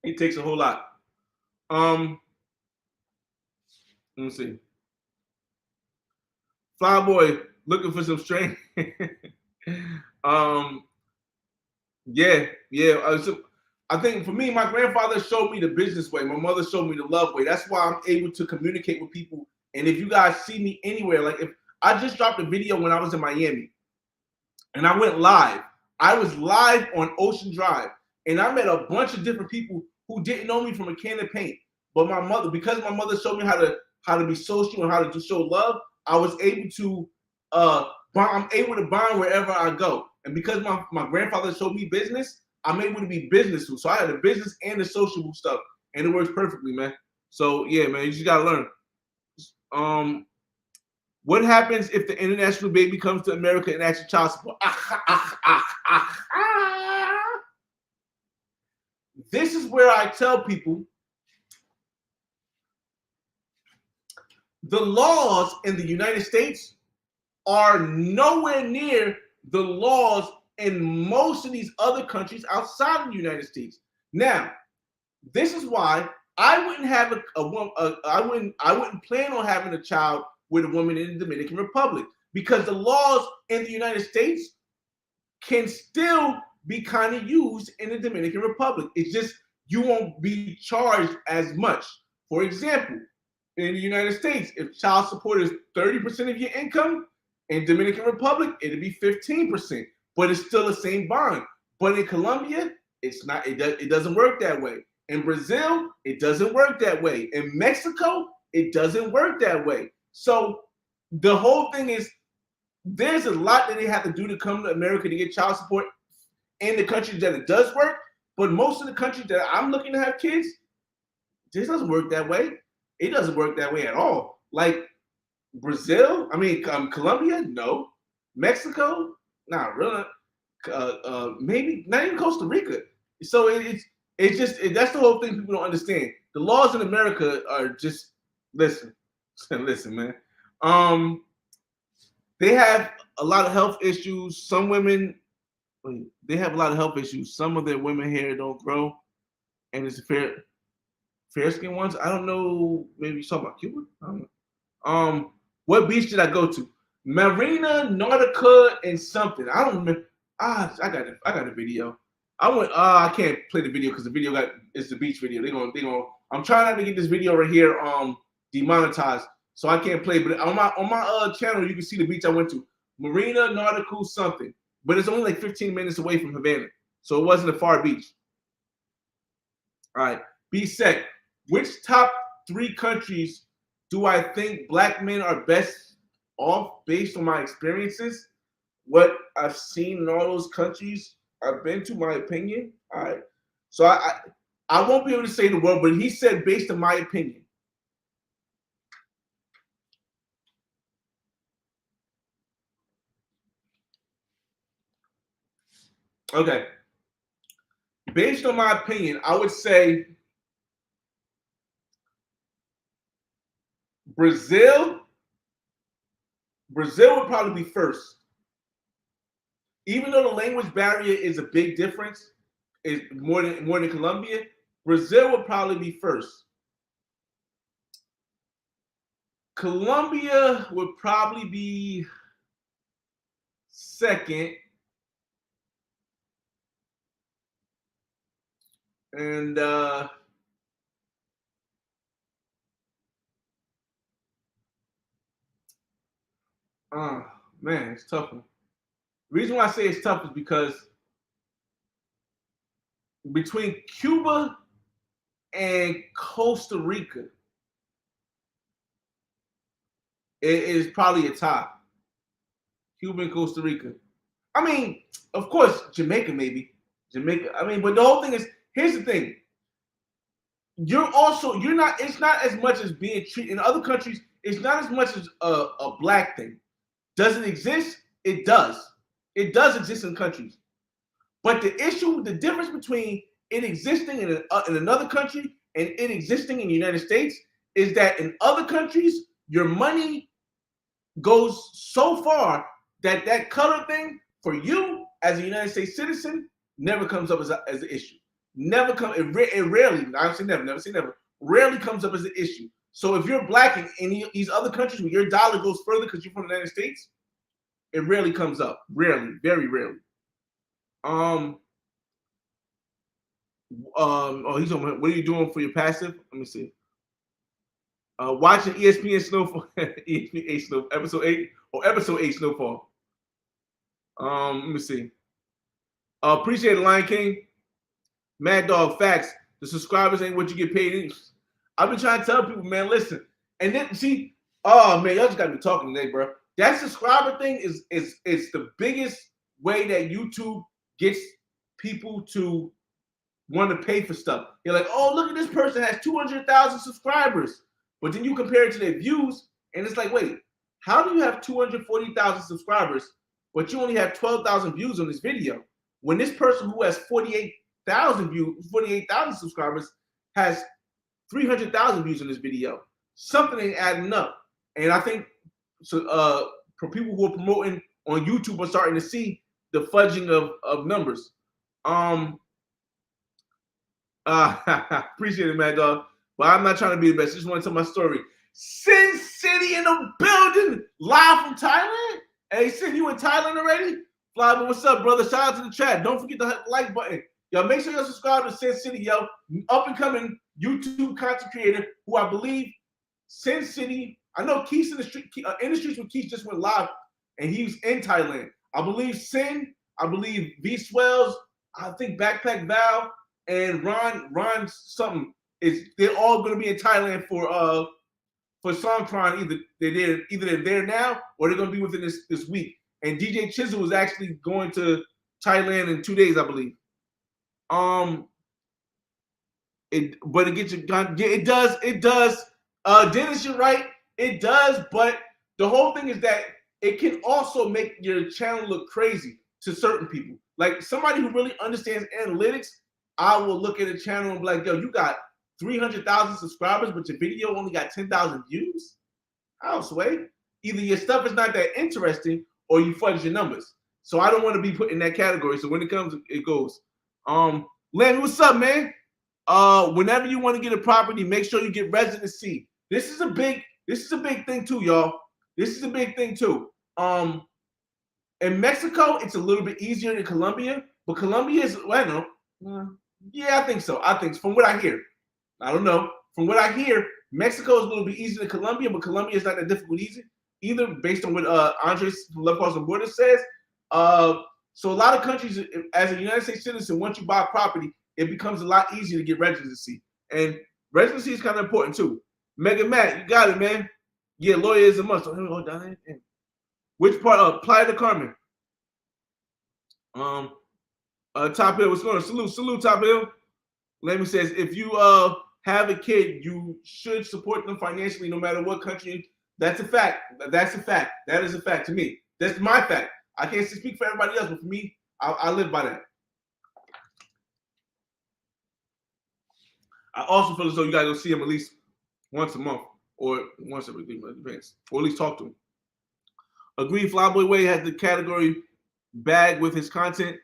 It takes a whole lot. Let me see. Flyboy looking for some strength. Yeah. I think for me, my grandfather showed me the business way. My mother showed me the love way. That's why I'm able to communicate with people. And if you guys see me anywhere, like if I just dropped a video when I was in Miami and I went live. I was live on Ocean Drive and I met a bunch of different people who didn't know me from a can of paint. But because my mother showed me how to be social and how to show love, I was able to I'm able to bond wherever I go. And because my grandfather showed me business, I'm able to be businessful. So I had the business and the sociable stuff, and it works perfectly, man. So yeah, man, you just gotta learn. What happens if the international baby comes to America and asks for child support? This is where I tell people the laws in the United States are nowhere near the laws in most of these other countries outside of the United States. Now, this is why I wouldn't have I wouldn't plan on having a child with a woman in the Dominican Republic, because the laws in the United States can still be kind of used in the Dominican Republic. It's just you won't be charged as much. For example, in the United States, if child support is 30% of your income, in Dominican Republic, it'll be 15%, but it's still the same bond. But in Colombia, it's not. It doesn't work that way. In Brazil, it doesn't work that way. In Mexico, it doesn't work that way. So the whole thing is, there's a lot that they have to do to come to America to get child support in the countries that it does work. But most of the countries that I'm looking to have kids, this doesn't work that way. It doesn't work that way at all. Like Brazil, Colombia, no. Mexico, not really. Maybe not even Costa Rica. So it's just that's the whole thing people don't understand. The laws in America are just listen, man. They have a lot of health issues. Some women, they have a lot of health issues. Some of their women hair don't grow, and it's fair skin ones. I don't know. Maybe you're talking about Cuba. I don't know. What beach did I go to? Marina, Nautica, and something. I don't remember. I got a video. I can't play the video because the video it's the beach video. They're gonna. I'm trying not to get this video right here demonetized, so I can't play. But on my channel, you can see the beach I went to, Marina Nautical something. But it's only like 15 minutes away from Havana, so it wasn't a far beach. All right, B-Sec. Which top 3 countries do I think black men are best off based on my experiences? What I've seen in all those countries I've been to, my opinion. All right. So I won't be able to say the word, but he said based on my opinion. Okay. Based on my opinion, I would say Brazil. Brazil would probably be first. Even though the language barrier is a big difference, is more than Colombia, Brazil would probably be first. Colombia would probably be second. And man, it's tough. The reason why I say it's tough is because between Cuba and Costa Rica, it is probably a tie. Cuba and Costa Rica. I mean, of course, Jamaica maybe. Jamaica. I mean, but the whole thing is, here's the thing. You're not. It's not as much as being treated in other countries. It's not as much as a black thing. Does it exist? It does. It does exist in countries. But the difference between it existing in another country and it existing in the United States is that in other countries, your money goes so far that color thing for you as a United States citizen never comes up as an issue. Never come. It rarely. I've seen never. Never seen never. Rarely comes up as an issue. So if you're black in any these other countries where your dollar goes further because you're from the United States, it rarely comes up. Rarely, very rarely. Oh, he's on. What are you doing for your passive? Let me see. Watching ESPN Snowfall, ESPN Snow, episode 8 or episode 8 Snowfall. Let me see. Appreciate it, Lion King. Mad Dog, facts. The subscribers ain't what you get paid in. I've been trying to tell people, man, listen. And then see, oh man, y'all just gotta be talking today, bro. That subscriber thing is the biggest way that YouTube gets people to want to pay for stuff. You're like, oh, look at this person has 200,000 subscribers. But then you compare it to their views, and it's like, wait, how do you have 240,000 subscribers, but you only have 12,000 views on this video? When this person who has 48,000 views, 48,000 subscribers has 300,000 views on this video. Something ain't adding up. And I think so. For people who are promoting on YouTube are starting to see the fudging of numbers. Appreciate it, Mad Dog. But I'm not trying to be the best. I just want to tell my story. Sin City in the building, live from Thailand. Hey, Sin, you in Thailand already? Flyboy, what's up, brother? Shout out to the chat. Don't forget to hit the like button. Y'all make sure y'all subscribe to Sin City, yo. Up and coming YouTube content creator who I believe Sin City. I know Keith's in the street. In the streets with Keith just went live, and he was in Thailand. I believe Sin. I believe V Swells. I think Backpack Val and Ron something they're all going to be in Thailand for Songkran. Either they're there now or they're going to be within this week. And DJ Chisel is actually going to Thailand in 2 days, I believe. But it gets you. It does. Dennis, you're right. It does, but the whole thing is that it can also make your channel look crazy to certain people. Like somebody who really understands analytics, I will look at a channel and be like, yo, you got 300,000 subscribers, but your video only got 10,000 views? How, Sway? Either your stuff is not that interesting or you fudge your numbers. So I don't want to be put in that category. So when it comes, it goes. Lenny, what's up, man? Whenever you want to get a property, make sure you get residency. This is a big thing too, y'all. This is a big thing too. In Mexico, it's a little bit easier than Colombia But Colombia is, well, I don't know. Yeah, I think so. I think from what I hear. I don't know. From what I hear, Mexico is a little bit easier than Colombia, but Colombia is not that difficult easy either, based on what Andres from Left Cross the Border says. So a lot of countries, as a United States citizen, once you buy property, it becomes a lot easier to get residency. And residency is kind of important too. Mega Matt, you got it, man. Yeah, lawyer is a must. Which part? Playa del Carmen. Top Hill, what's going on? Salute, Top Hill. Lemmy says, if you have a kid, you should support them financially, no matter what country. That's a fact. That's a fact. That is a fact to me. That's my fact. I can't speak for everybody else, but for me, I live by that. I also feel as though you gotta go see him at least once a month or once every 3 months, depends, or at least talk to him. Agree, Flyboy Way has the category bag with his content.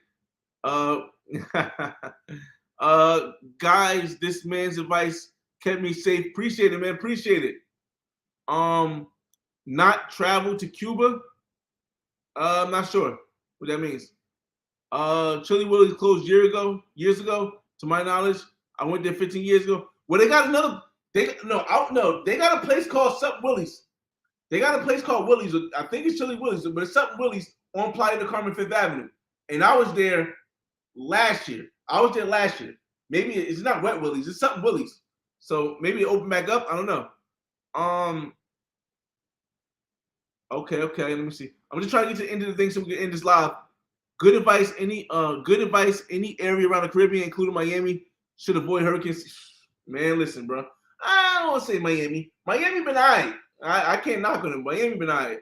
Guys, this man's advice kept me safe. Appreciate it, man. Appreciate it. Not travel to Cuba. I'm not sure what that means. Chili Willie's closed years ago, to my knowledge. I went there 15 years ago. Well, they got another. They got a place called Something Willie's. They got a place called Willie's. I think it's Chili Willie's, but it's Something Willie's on Playa del Carmen, Fifth Avenue. And I was there last year. Maybe it's not Wet Willie's. It's Something Willie's. So maybe it opened back up. I don't know. Okay. Let me see. I'm just trying to get to the end of the thing so we can end this live. Good advice. Any area around the Caribbean, including Miami, should avoid hurricanes. Man, listen, bro. I don't want to say Miami. Miami been all right. I can't knock on it. Miami been all right.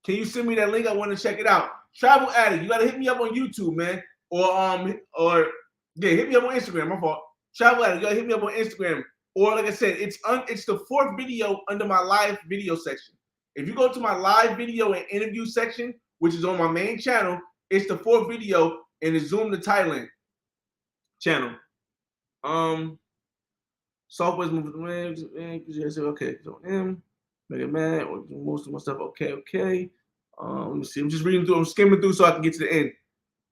Can you send me that link? I want to check it out. Travel Addict. You gotta hit me up on YouTube, man. Or hit me up on Instagram. My fault. Travel Addict. You gotta hit me up on Instagram. Or like I said, it's the 4th video under my live video section. If you go to my live video and interview section, which is on my main channel, it's the 4th video in the Zoom to Thailand channel. Software's moving. Okay, so Mega Man, most of my stuff. Okay. Let me see. I'm just reading through. I'm skimming through so I can get to the end.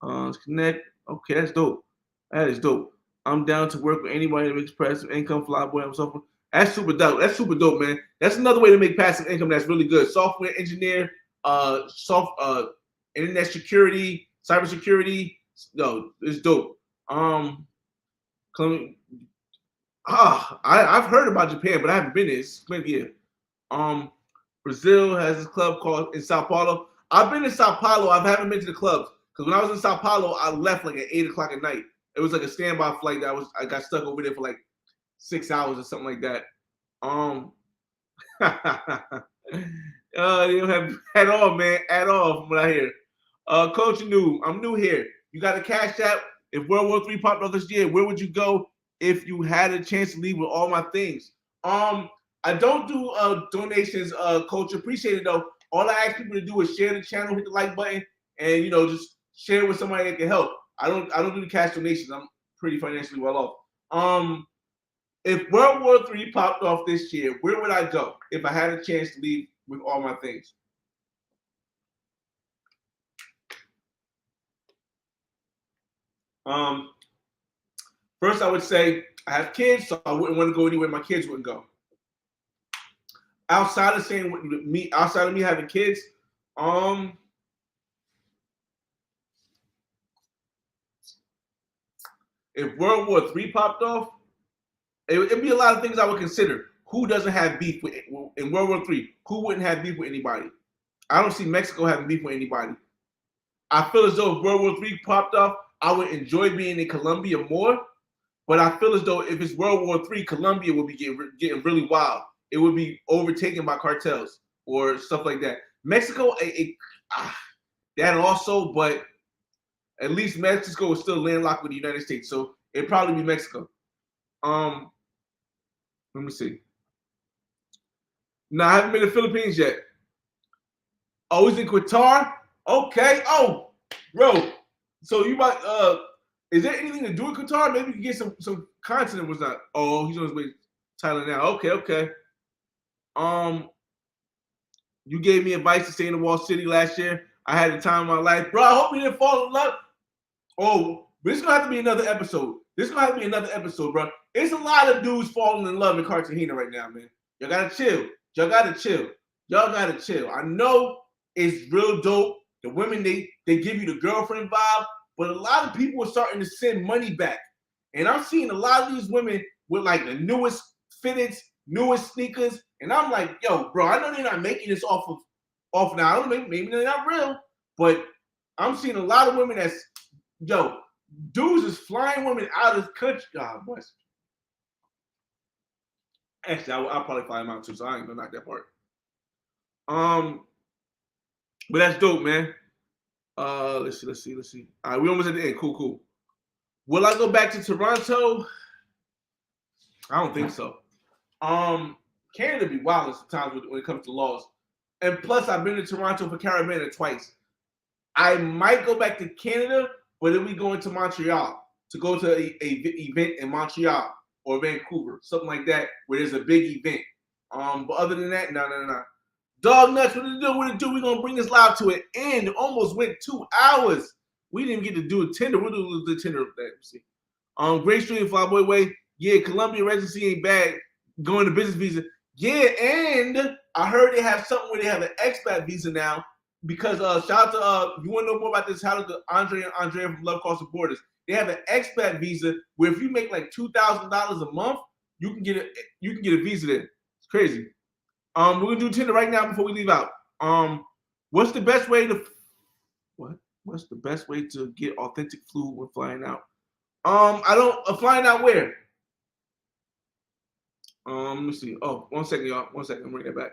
Let's connect. Okay, that's dope. That is dope. I'm down to work with anybody that makes passive income, Flyboy, and so forth. That's super dope. That's super dope, man. That's another way to make passive income that's really good. Software engineer, internet security, cybersecurity. No, it's dope. I've heard about Japan, but I haven't been there. It's maybe here. Brazil has this club called in Sao Paulo. I've been in Sao Paulo. I haven't been to the clubs because when I was in Sao Paulo, I left like at 8 o'clock at night. It was like a standby flight I got stuck over there for like 6 hours or something like that. You don't have at all, man, at all from what I hear. Coach Noob, I'm new here. You got a cash app. If World War III popped up this year, where would you go if you had a chance to leave with all my things? I don't do donations, Coach. Appreciate it though. All I ask people to do is share the channel, hit the like button, and just share with somebody that can help. I don't do the cash donations. I'm pretty financially well off. If World War III popped off this year, where would I go if I had a chance to leave with all my things? First, I would say I have kids, so I wouldn't want to go anywhere my kids wouldn't go. Outside of me having kids, if World War III popped off, it'd be a lot of things I would consider. Who doesn't have beef with in World War III? Who wouldn't have beef with anybody? I don't see Mexico having beef with anybody. I feel as though if World War III popped off, I would enjoy being in Colombia more. But I feel as though if it's World War III, Colombia would be getting really wild. It would be overtaken by cartels or stuff like that. Mexico, that also, but at least Mexico is still landlocked with the United States, so it'd probably be Mexico. Let me see. No, I haven't been to the Philippines yet. Oh, he's in Qatar? Okay. Oh, bro. So you might is there anything to do with Qatar? Maybe you can get some content was not. Oh, he's on his way to Thailand now. Okay. You gave me advice to stay in the Wall City last year. I had the time of my life. Bro, I hope you didn't fall in love. Oh, but it's gonna have to be another episode. This is gonna have to be another episode, bro. It's a lot of dudes falling in love in Cartagena right now, man. Y'all gotta chill. Y'all gotta chill. Y'all gotta chill. I know it's real dope. The women they give you the girlfriend vibe, but a lot of people are starting to send money back. And I'm seeing a lot of these women with like the newest fitteds, newest sneakers, and I'm like, yo, bro, I know they're not making this off now. I don't know, maybe they're not real, but I'm seeing a lot of women that's yo, dudes is flying women out of the country. God bless. Actually, I'll probably fly them out too, so I ain't gonna knock that part. But that's dope, man. Let's see. All right, we almost at the end. Cool. Will I go back to Toronto? I don't think so. Canada be wild sometimes when it comes to laws. And plus, I've been to Toronto for Caravana twice. I might go back to Canada, but then we going to Montreal to go to a event in Montreal or Vancouver, something like that, where there's a big event. But other than that, no. Dog nuts, what it do? We're gonna bring this live to an end. It almost went 2 hours. We didn't get to do a Tinder. We'll do the Tinder. Let's see. Great Street, Flyboy Way. Yeah, Columbia residency ain't bad. Going to business visa. Yeah, and I heard they have something where they have an expat visa now. Because shout out to you want to know more about this? Shout out to Andre and Andrea from Love Cross the Borders. They have an expat visa where if you make like $2,000 a month, you can get a visa there. It's crazy. We're gonna do Tinder right now before we leave out. What's the best way to What's the best way to get authentic food when flying out? Flying out where? Let me see. Oh, 1 second, y'all. 1 second. I'm bringing that back.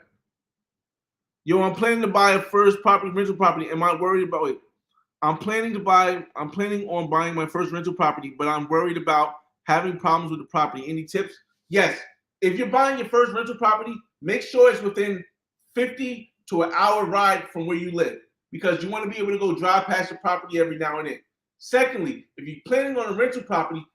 Yo, I'm planning to buy a first rental property. Am I worried about it? I'm planning on buying my first rental property, but I'm worried about having problems with the property. Any tips? Yes. If you're buying your first rental property, make sure it's within 50 to an hour ride from where you live, because you want to be able to go drive past your property every now and then. Secondly, if you're planning on a rental property,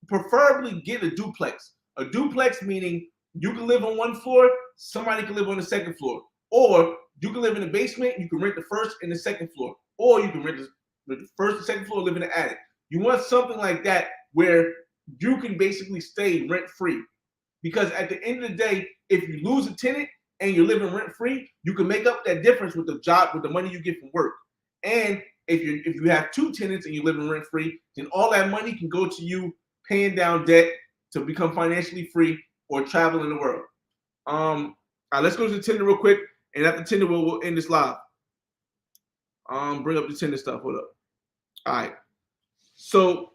preferably get a duplex. A duplex meaning you can live on one floor, somebody can live on the second floor. Or you can live in the basement, you can rent the first and the second floor. Or you can rent the first and second floor, live in the attic. You want something like that where you can basically stay rent-free. Because at the end of the day, if you lose a tenant and you're living rent-free, you can make up that difference with the job, with the money you get from work. And if you have two tenants and you're living rent-free, then all that money can go to you paying down debt to become financially free or traveling the world. All right, let's go to the Tinder real quick. And after Tinder, we'll end this live. Bring up the Tinder stuff. Hold up. All right. So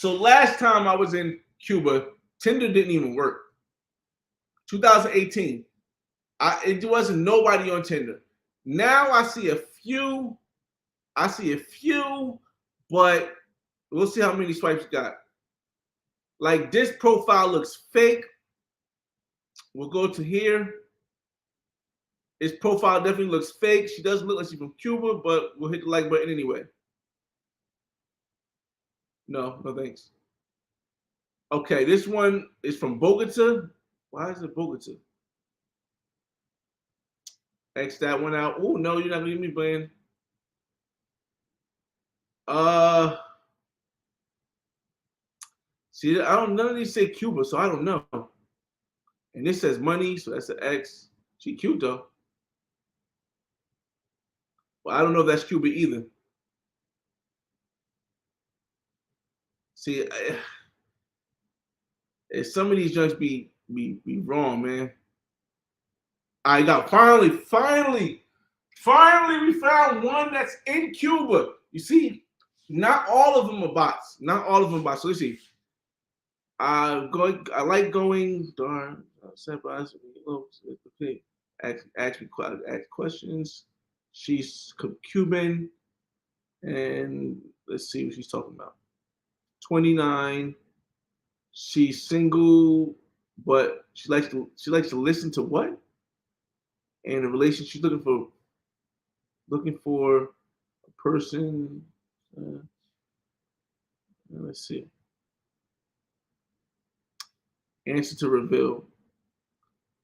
last time I was in Cuba, Tinder didn't even work. 2018. It wasn't nobody on Tinder. Now I see a few, but we'll see how many swipes you got. Like this profile looks fake. We'll go to here. His profile definitely looks fake. She doesn't look like she's from Cuba, but we'll hit the like button anyway. No thanks. Okay, this one is from Bogota. Why is it Bogota? X that one out. Oh no, you're not leaving me playing. See, none of these say Cuba, so I don't know. And this says money, so that's an X. She cute though. Well, I don't know if that's Cuba either. See, some of these joints be wrong, man. I got finally we found one that's in Cuba. You see, not all of them are bots. Not all of them are bots. So let's see. I like going. Darn. Ask questions. She's Cuban, and let's see what she's talking about. 29. She's single, but she likes to listen to what? And a relationship. She's looking for a person. Let's see. Answer to reveal.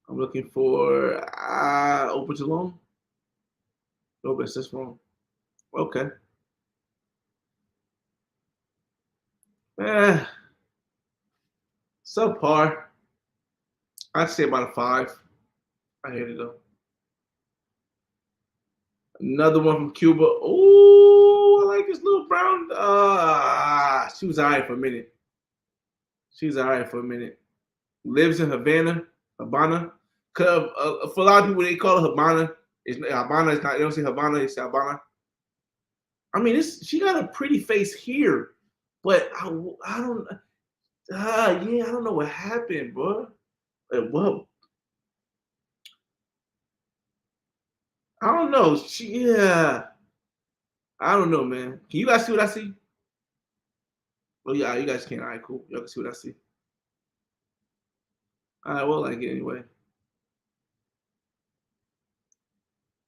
I'm looking for open to loan. Oh, that's wrong. Okay. Eh, subpar. I'd say about a 5. I hate it though. Another one from Cuba. Oh, I like this little brown. She was alright for a minute. She was alright for a minute. Lives in Havana. For a lot of people, they call it Havana. Havana is not. They don't say Havana. They say Havana. I mean, she got a pretty face here, but I don't. Yeah, I don't know what happened, bro. Well, I don't know. Yeah, I don't know, man. Can you guys see what I see? Oh yeah, you guys can. All right, cool. Y'all can see what I see. All right, well, like it anyway.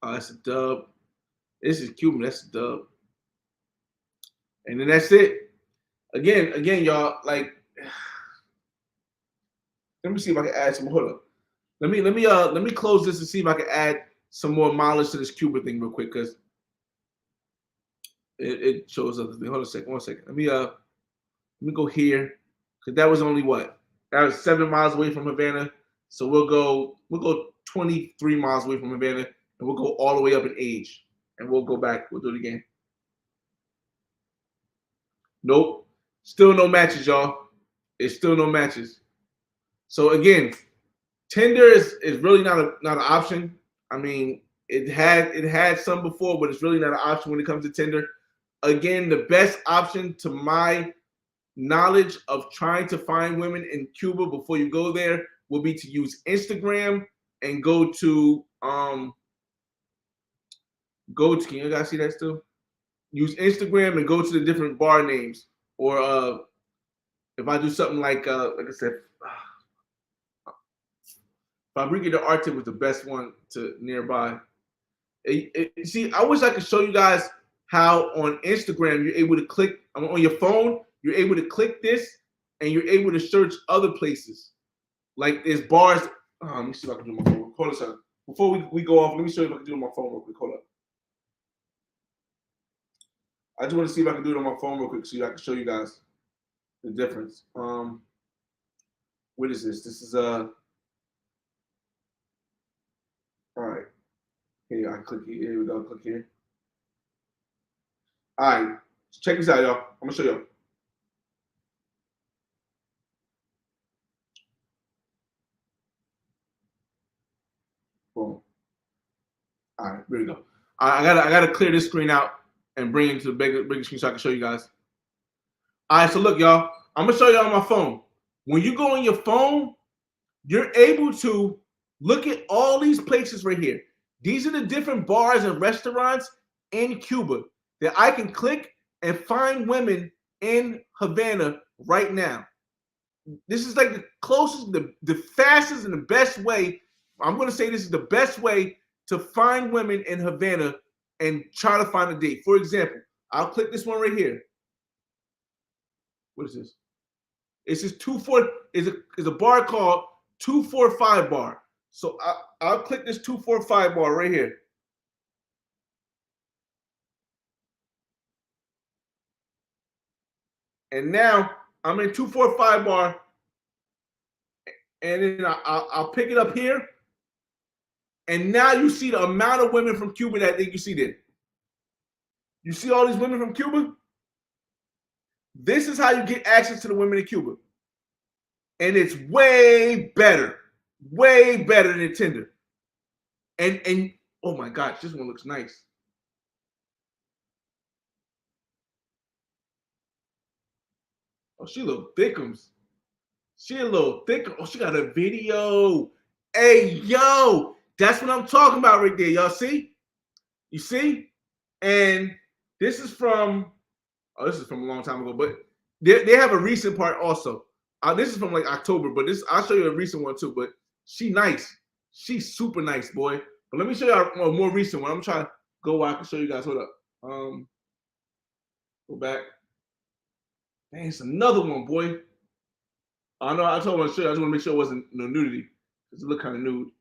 Oh, that's a dub. This is Cuban. That's a dub. And then that's it. Again, y'all. Like, let me see if I can add some. Hold up. Let me close this and see if I can add some more mileage to this Cuba thing real quick because it shows other thing. Hold on a second. 1 second. Let me go here because that was only what? That was 7 miles away from Havana. So we'll go 23 miles away from Havana and we'll go all the way up in age and we'll go back. We'll do it again. Nope. Still no matches, y'all. It's still no matches. So again, Tinder is really not an option. I mean, it had some before, but it's really not an option when it comes to Tinder. Again, the best option to my knowledge of trying to find women in Cuba before you go there will be to use Instagram and go to can you guys see that still? Use Instagram and go to the different bar names. Or if I do something like I said, Fabrica the Arte was the best one to nearby. See, I wish I could show you guys how on Instagram you're able to click on your phone. You're able to click this, and you're able to search other places. Like there's bars. Let me see if I can do my phone. Hold on a second. Before we go off, let me show you if I can do it on my phone real quick. Hold up. I just want to see if I can do it on my phone real quick so I can show you guys the difference. What is this? This is all right. Here, I click here. Here we go. Click here. All right. Check this out, y'all. I'm gonna show y'all. Boom. All right, here we go. I gotta clear this screen out and bring it to the bigger screen so I can show you guys. All right, so look, y'all. I'm gonna show you on my phone. When you go on your phone, you're able to look at all these places right here. These are the different bars and restaurants in Cuba that I can click and find women in Havana right now. This is like the closest, the fastest, and the best way. I'm going to say this is the best way to find women in Havana and try to find a date. For example, I'll click this one right here. What is this? It's just 24 is a bar called 245 bar. So I'll click this 245 bar right here. And now I'm in 245 bar. And then I'll pick it up here. And now you see the amount of women from Cuba that you see there. You see all these women from Cuba? This is how you get access to the women in Cuba. And it's way better than Tinder. And oh my gosh, this one looks nice. Oh, she a little thickums. She a little thicker. Oh, she got a video. Hey, yo, that's what I'm talking about right there. Y'all see? You see? And this is from a long time ago, but they have a recent part also. This is from like October, but I'll show you a recent one too. But she nice. She's super nice, boy. But let me show you a more recent one. I'm trying to go where I can show you guys. Hold up. Go back. Man, it's another one, boy. I know I told him to show you. I just want to make sure it wasn't no nudity. Because it looked kind of nude.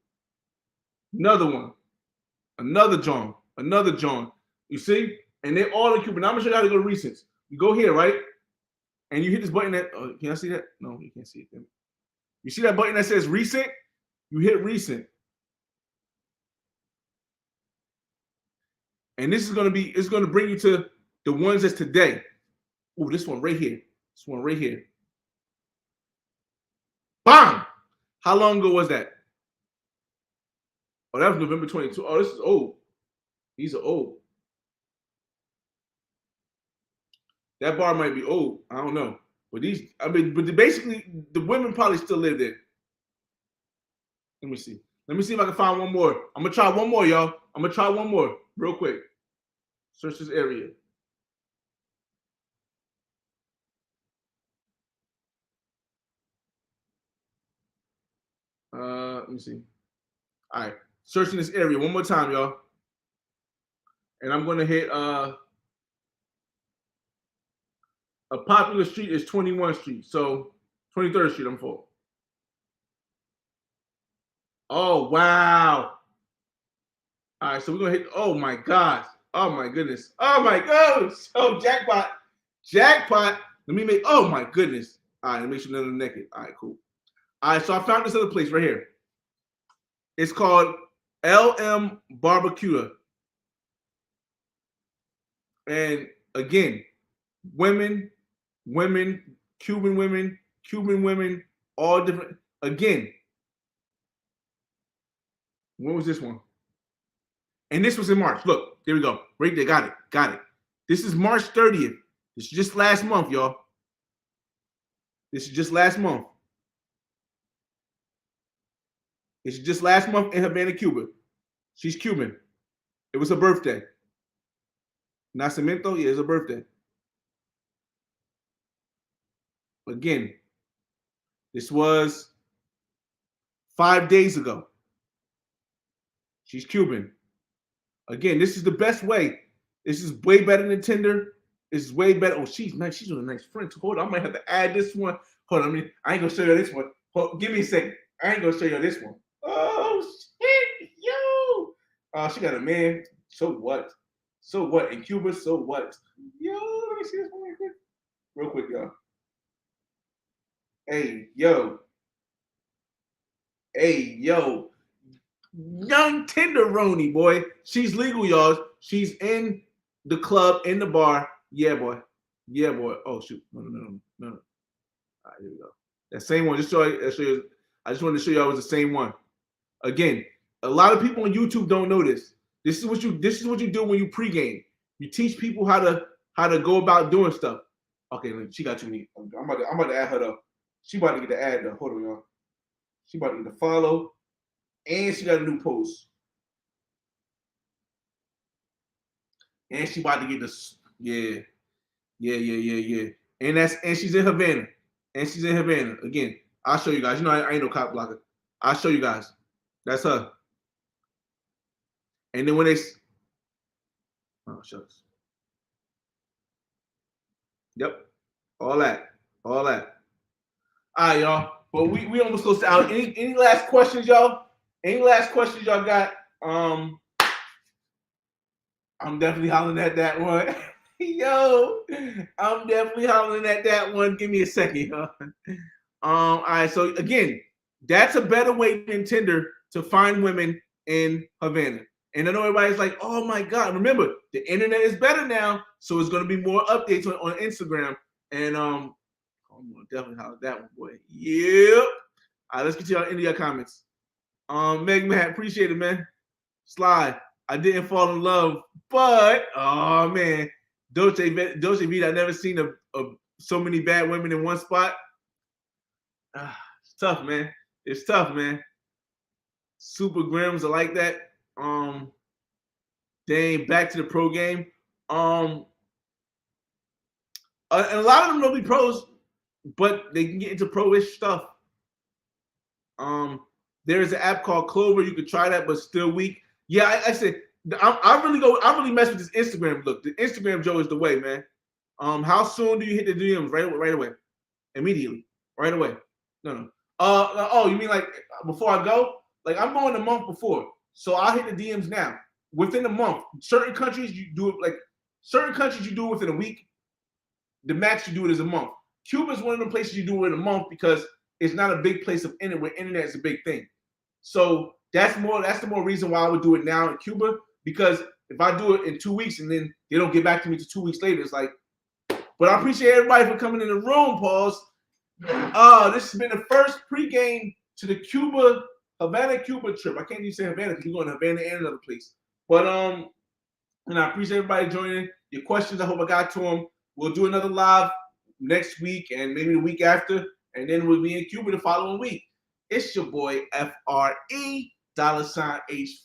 Another one. Another John. You see? And they're all in Cuba. Now I'm going to show you how to go to recents. You go here, right? and you hit this button that, can I see that? No, you can't see it. You see that button that says recent? You hit recent. And this is going to be, it's going to bring you to the ones that's today. Oh, this one right here. This one right here. Bam! How long ago was that? Oh, that was November 22. Oh, this is old. These are old. That bar might be old. I don't know. But these, I mean, but basically, the women probably still live there. Let me see. Let me see if I can find one more. I'm going to try one more, y'all. I'm going to try one more real quick. Search this area. Let me see. All right. Searching this area one more time, y'all. And I'm going to hit a popular street is 21st Street. So 23rd Street, I'm for. Oh, wow. All right, so we're going to hit, oh my gosh. Oh my goodness. Oh my gosh. Oh, jackpot. Jackpot. Let me make, oh my goodness. All right, let me make sure none of them naked. All right, cool. All right, so I found this other place right here. It's called LM Barbecue. And again, women, Cuban women, all different. Again, when was this one? And this was in March. Look, there we go. Right there, got it. This is March 30th. This is just last month, y'all. This is just last month. It's just last month in Havana, Cuba. She's Cuban. It was her birthday. Nacimiento, yeah, it's her birthday. Again, this was 5 days ago. She's Cuban. Again, this is the best way. This is way better than Tinder. This is way better. Oh, she's nice. She's with a nice friend. Hold on, I might have to add this one. Hold on, I ain't gonna show you this one. Give me a second. I ain't gonna show you this one. Oh shit, yo. Oh, she got a man. So what? So what? In Cuba, so what? Yo, let me see this one real quick, y'all. Hey, yo. Hey, yo. Young Tenderoni, boy. She's legal, y'all. She's in the club, in the bar. Yeah, boy. Yeah, boy. Oh, shoot. No. All right, here we go. That same one. I just wanted to show y'all it was the same one. Again, a lot of people on YouTube don't know this. This is what you do when you pregame. You teach people how to go about doing stuff. Okay, she got too many. I'm about to add her though. She about to get the ad though. Hold on, y'all. She about to get the follow. And she got a new post. And she about to get this. Yeah. And she's in Havana. Again, I'll show you guys. You know, I ain't no cop blocker. I'll show you guys. That's her. And then when they, oh shucks. Yep. All that. All right, y'all. Well, we almost close to out. Any last questions, y'all? Any last questions y'all got? I'm definitely hollering at that one. Yo, I'm definitely hollering at that one. Give me a second, huh? All right, so again, that's a better way than Tinder to find women in Havana. And I know everybody's like, oh my God. Remember, the internet is better now, so it's gonna be more updates on Instagram. And I'm gonna definitely holler at that one, boy. Yep. All right, let's get to y'all into your comments. Meg man, appreciate it, man. Sly, I didn't fall in love, but oh man, Dolce Vita, I never seen so many bad women in one spot. It's tough, man. It's tough, man. Super Grims are like that. They ain't back to the pro game. And a lot of them don't be pros, but they can get into pro-ish stuff. There is an app called Clover. You could try that, but still weak. Yeah, I said I really mess with this Instagram. Look, the Instagram Joe is the way, man. How soon do you hit the DMs? Right away, immediately, right away. No. Oh, you mean like before I go? Like I'm going a month before, so I'll hit the DMs now within a month. Certain countries you do it within a week. The max you do it is a month. Cuba is one of the places you do it in a month because it's not a big place of internet where internet is a big thing. So that's the more reason why I would do it now in Cuba, because if I do it in 2 weeks and then they don't get back to me till 2 weeks later, it's like, but I appreciate everybody for coming in the room, Pauls. This has been the first pregame to the Havana, Cuba trip. I can't even say Havana because we're going to Havana and another place. But and I appreciate everybody joining. Your questions, I hope I got to them. We'll do another live next week and maybe the week after, and then we'll be in Cuba the following week. It's your boy FRE $H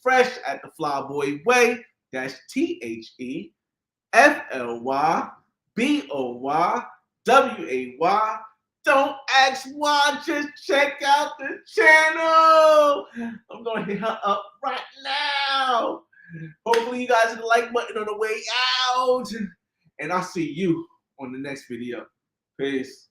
Fresh at the Flyboy Way. That's THEFLYBOYWAY. Don't ask why, just check out the channel. I'm gonna hit her up right now. Hopefully you guys hit the like button on the way out. And I'll see you on the next video. Peace.